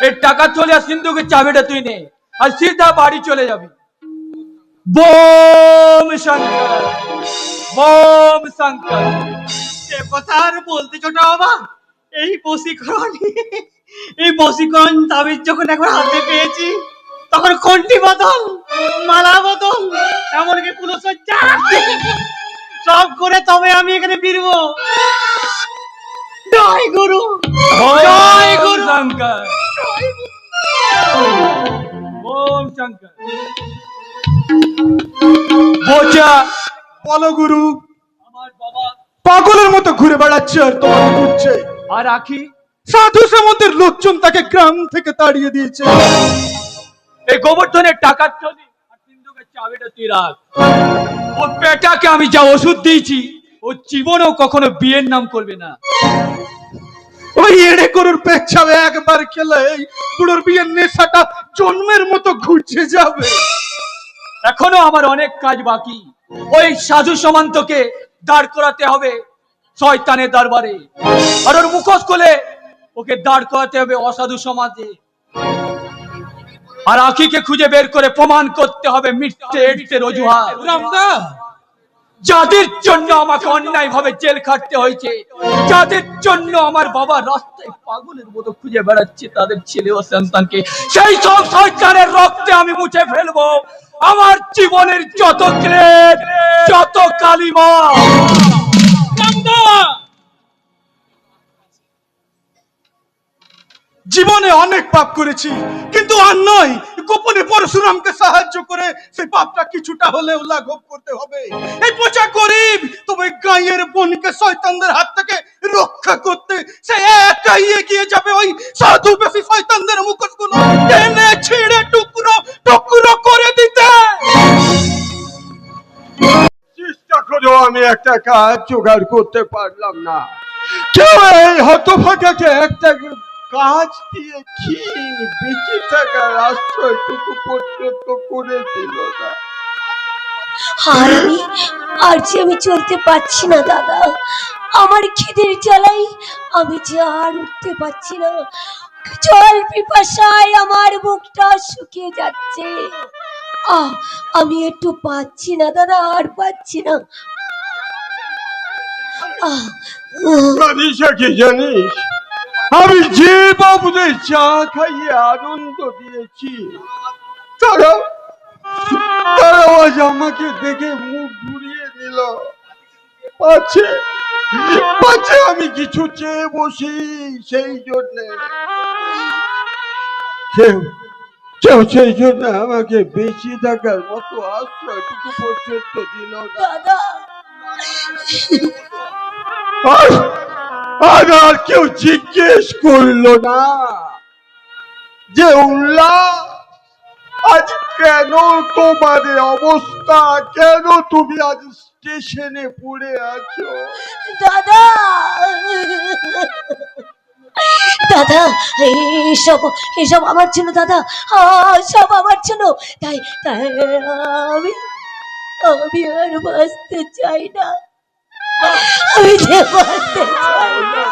এই টাকা চলে আর সিন্ধুকের চাবিটা তুই নে, আর সিধা বাড়ি চলে যাবি। বোম শঙ্কর, বোম শঙ্কর। সে কথা আর বলতে ছোটা বাবা, এই বশীকরণ তাবিজ যখন একবার হাতে পেয়েছি তখন কন্ঠি বদল, মালা বদল, এমনকি পুরসজ্জা সব করে তবে আমি এখানে ফিরবো। জয় গুরু, জয় গুরু শঙ্কর, বোম শঙ্কর। বোঝা বলো গুরু। আমার বাবা পাগলের মতো ঘুরে বেড়াচ্ছে আর তোমাকে ঘুরছে। আর আখি সাধু সামন্তের লোকজন তাকে গ্রাম থেকে তাড়িয়ে দিয়েছে। এই গোবর্ধনের টাকার থলি আর সিন্ধুকের চাবিটা তুই রাখ। ওর পেটাকে আমি যা ওষুধ দিয়েছি, ও জীবনেও কখনো বিয়ের নাম করবে না। ওই এড়ে গরুর পেচ্ছাবে একবার খেলে এই বুড়োর বিয়ের নেশাটা জন্মের মতো ঘুরছে যাবে। এখনো আমার অনেক কাজ বাকি। ওই সাধু সমান্তকে দাঁড় করাতে হবে শয়তানের দরবারে, আর ওর মুখোশ খুলে ওকে দাঁড় করাতে হবে অসাধু সমাজে। আর আখিকে খুঁজে বের করে প্রমাণ করতে হবে মিথ্যে এডসের অজুহাত। যাদের জন্য আমাকে অন্যায় ভাবে জেল খাটতে হয়েছে, যাদের জন্য আমার বাবা রাস্তায় পাগলের মতো খুঁজে বেড়াচ্ছে তাদের ছেলে ও সন্তানকে, সেই সব শয়তানের রক্তে আমি মুছে ফেলবো আমার জীবনের যত ক্লেদ, যত কালিমা। জীবনে অনেক পাপ করেছি, কিন্তু আর নয়। গোপনে পরশুরামকে সাহায্য করে সেই পাপটা কিছুটা হলেও লাঘব করতে হবে। এই পচা গরিব তবে গায়ের বোনকে শয়তানদের হাত থেকে রক্ষা করতে সে একাই এগিয়ে যাবে ওই সাধু বেশি শয়তানদের মুখোশগুলো টেনে ছিঁড়ে টুকরো টুকরো করে দিতে। চেষ্টা করেও আমি একটা কাজ জোগাড় করতে পারলাম না। কেউ এই হতভাগাকে একটা কাজ দিয়ে ক্ষীণ বেঁচে থাকার আশ্রয়টুকু পর্যন্ত করে দিল না। আর যে আমি চলতে পারছি না দাদা, আমার খিদের জ্বালাই আমি যে আর উঠতে পারছি না। জল পিপাসায় আমার বুকটা শুকিয়ে যাচ্ছে। আমি একটু পাচ্ছি না দাদা, আর পাচ্ছি না। কি জানিস, আমি যে বাবুদের চা খাইয়ে আনন্দ দিয়েছি তারা আজ আমাকে দেখে মুখ ঘুরিয়ে দিল। পাচ্ছে আমি কিছু চেয়ে বসি, সেই জন্যে কেউ সেই জন্য আমাকে বেঁচে থাকার মতো আশ্রয়টুকু পর্যন্ত দিল না। দাদা আর কেউ জিজ্ঞেস করলো না যে উল্লাহ আজ কেন তোমার এই অবস্থা, কেন তুমি আজ স্টেশনে পড়ে আছো? দাদা দাদা এসব এসব আমার জন্য দাদা, সব আমার জন্য। তাই তাই আমি আমি আর বাঁচতে চাই না, আমি যে বাঁচতে চাই না।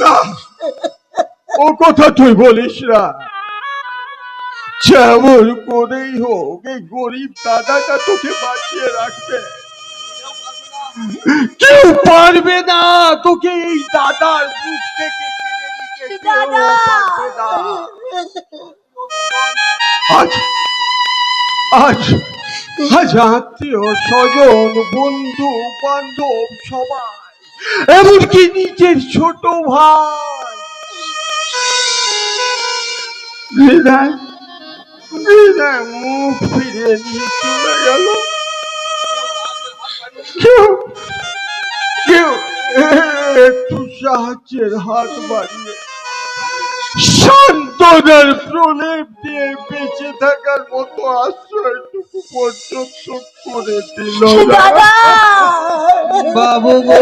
না, ও কথা তুই বলিস না। যেমন করেই হোক এই গরিব দাদাটা তোকে বাঁচিয়ে রাখবে। কেউ পারবে না তোকে এই দাদার বুক থেকে কেড়ে নিতে, কেউ পারবে না। আজ আজ আজ আত্মীয় স্বজন বন্ধু বান্ধব সবাই, এমনকি নিজের ছোট ভাই হৃদয় হৃদয় মুখ ফিরিয়ে নিয়ে চলে গেল। কেউ কেউ একটু সাহায্যের হাত বাড়িয়ে সান্ত্বনার প্রলেপ দিয়ে বেঁচে থাকার মতো আশ্রয়টুকু পর্যন্ত করে দিল না। দাদা বাবু গো,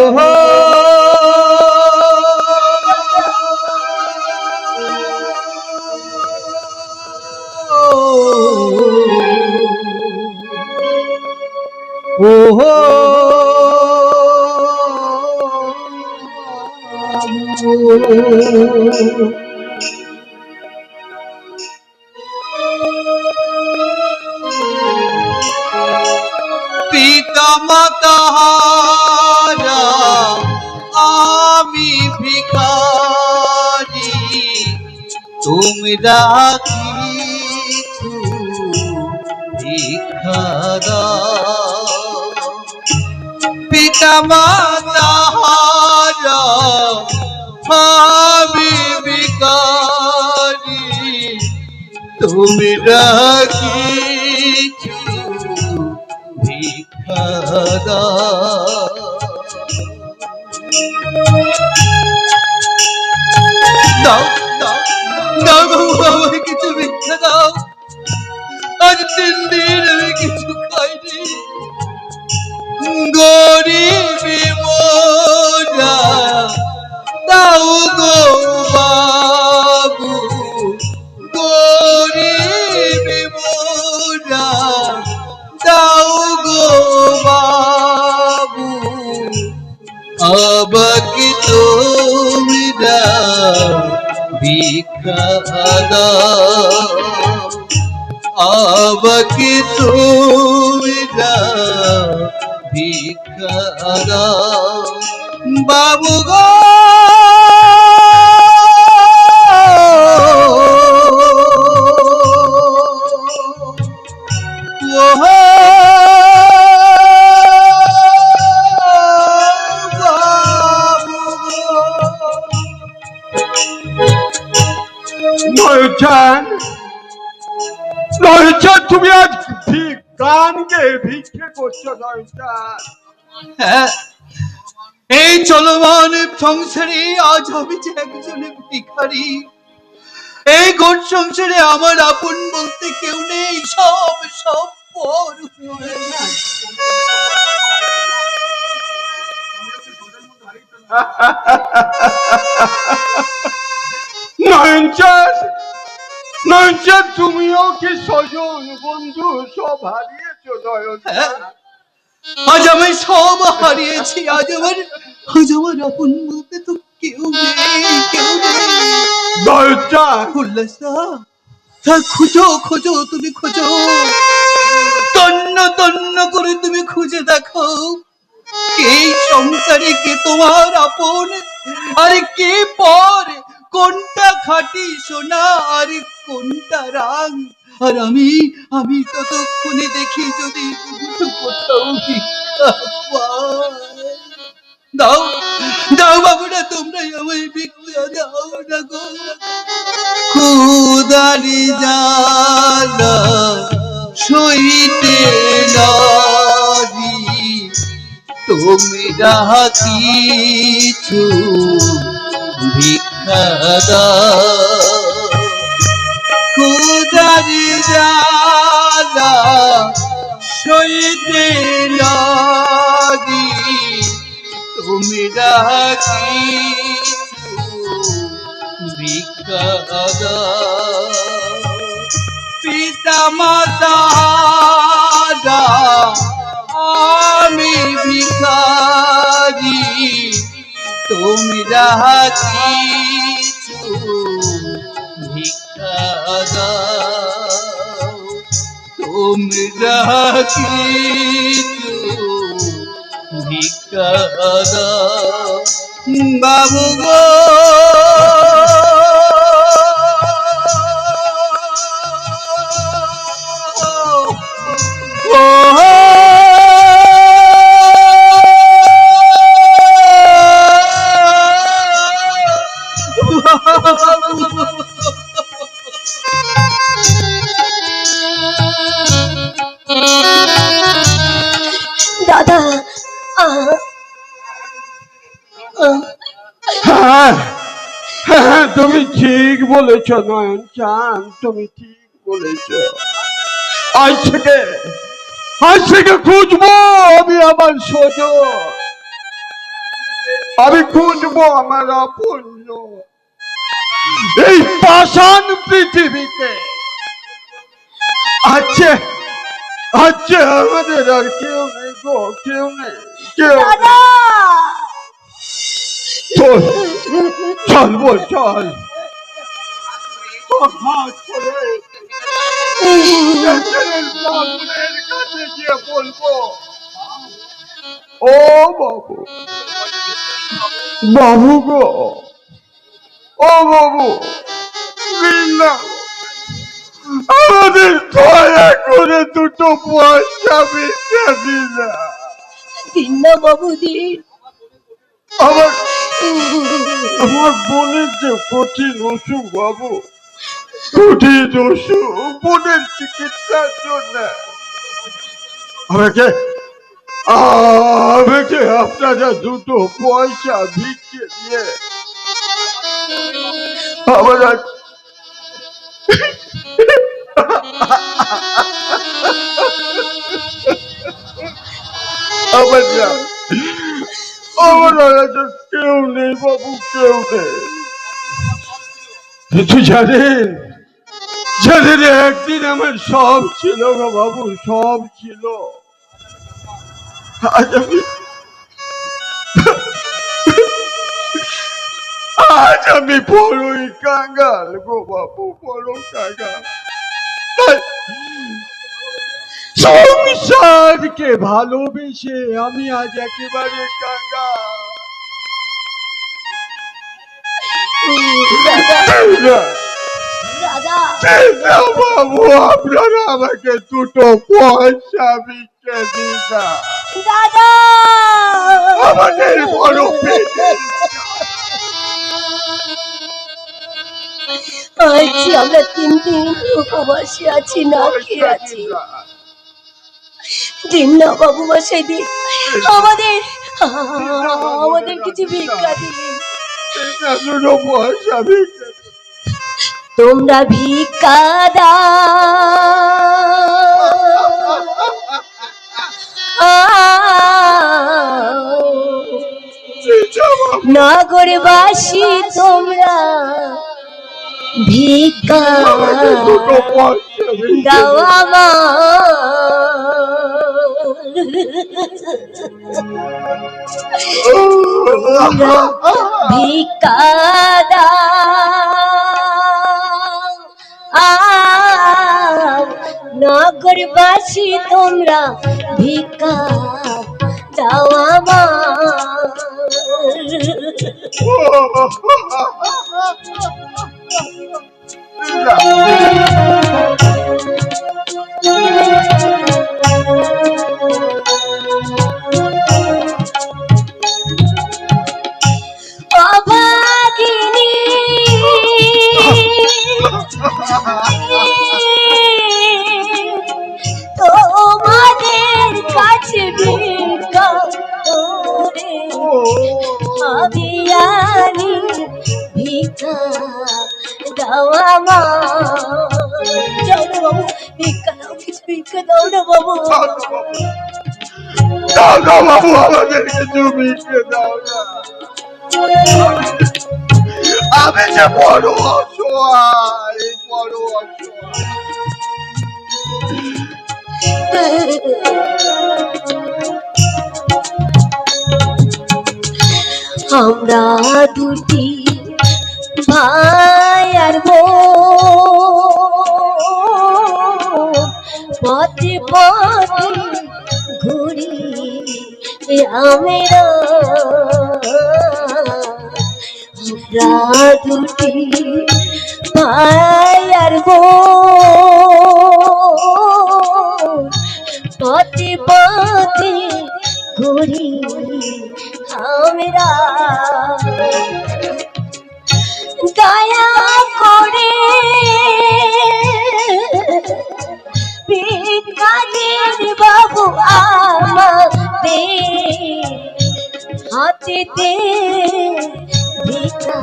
পিতা মাতা হারা আমি ভিখারি, তোমরা কিছু ভিক্ষা দাও। পিতা মাতা হারা আমি ভিখারি, তোমরা কিছু ভিক্ষা দাও। দাও দাও দাও বাবু, আমাকে কিছু ভিক্ষা দাও। আজ 3 দিন আমি কিছু খাইনি। গরিবি মোরা দাও গো বাবু, গরিবি মোরা দাও গো বাবু, আমাকে তোমরা ভিক্ষা দাও। আমাকে তোমরা ভিক্ষা দাও বাবু গো। নয়নচাঁদ, নয়নচাঁদ, তুমি আজ গান গেয়ে ভিক্ষে করছো নয়নচাঁদ? হ্যাঁ, এই চলমান সংসারে আজ আমি যে একজন ভিখারি। এই ঘর সংসারে আমার আপন বলতে কেউ নেই, সব সব পর হয়ে গেছে। নয়নচাঁদ, নয়নচাঁদ, তুমিও কি স্বজন বন্ধু সব হারিয়েছো নয়নচাঁদ? আজ আমি সব হারিয়েছি। আজ আমার আপন বলতে তো কেউ নেই, কেউ নেই। নয়নচাঁদ, উল্লাসা, খোঁজো খোঁজো, তুমি খোঁজো, তন্ন তন্ন করে তুমি খুঁজে দেখো কে সংসারে, কে তোমার আপন আর কে পর, কোনটা খাঁটি সোনা আর কোনটা রাং। আর আমি আমি ততক্ষণে দেখি যদি কোথাও ভিক্ষা পাই। দাও দাও বাবুরা, তোমরাই আমায় ভিক্ষা দাও না গো। খুদারি জানা সইতে নারি তোমরা কিছু ভিক্ষা দাও খোদার জানা সইতে নারি তোমরা কিছু ভিক্ষা দাও পিতা মাতা আমি ভিখারি তোমরা কিছু ভিক্ষা দাও তোমরা কিছু ভিক্ষা দাও বাবু গো দাদা হ্যাঁ হ্যাঁ তুমি ঠিক বলেছ নয়ন চান তুমি ঠিক বলেছ আজ থেকে খুঁজবো আমি আমার স্বজন আমি খুঁজবো আমার আপন এই পাষাণ পৃথিবীতে আচ্ছা আচ্ছা আমাদের আর কেউ নেই গো কেউ নেই কেউ চল চল বল চল তোর হাত ধরে বাবুদের কাছে গিয়ে বলবো ও বাবু বাবু গো ও বাবু বিল্লা আমাদের দয়া করে দুটো পয়সা ভিক্ষা দিন দিন না বাবু দিন আমার আমার বোনের যে কঠিন অসুখ বাবু কঠিন অসুখ বোনের চিকিৎসার জন্য আমাকে আপনারা দুটো পয়সা ভিক্ষে দিয়ে আমরা কেউ নেই বাবু কেউ নেই কিছু জানেন একদিন আমার সব ছিল গো বাবু সব ছিল আজ আমি বড়ই কাঙ্গাল গো বাবু বড় কাঙ্গাল সংসারকে ভালোবেসে আমি আজ একেবারে কাঙ্গাল বাবু আপনারা আমাকে দুটো পয়সা ভিক্ষে দিন দাদা আমাদের বড় আজ আমরা 3 দিন উপবাসে আছি না খেয়ে আছি দিন না বাবু মশাই দিন আমাদের কিছু ভিক্ষা দিন দুটো পয়সা ভিক্ষা তোমরা ভিক্ষা নগরবাসী তোমরা ভিক্ষা দাও ভিক্ষা দাও নগরবাসী তোমরা ভিক্ষা দাও অভাগিনী ভিক্ষা দাও আমার। যাও না বাবু, ভিক্ষা দাও, কিছু ভিক্ষা দাও না বাবু। দাও না বাবু, আমাদেরকে তুমি দাও না। আমি যে বড় অসহায়, বড় অসহায়। আমরা দুটি ভাই আর বোন পথে পথে ঘুরি আমরা দুটি ভাই আর বোন পথে পথে ঘুরি আমরা। দয়া করে ভিখারির বাবু আমাদের হাতেতে ভিক্ষা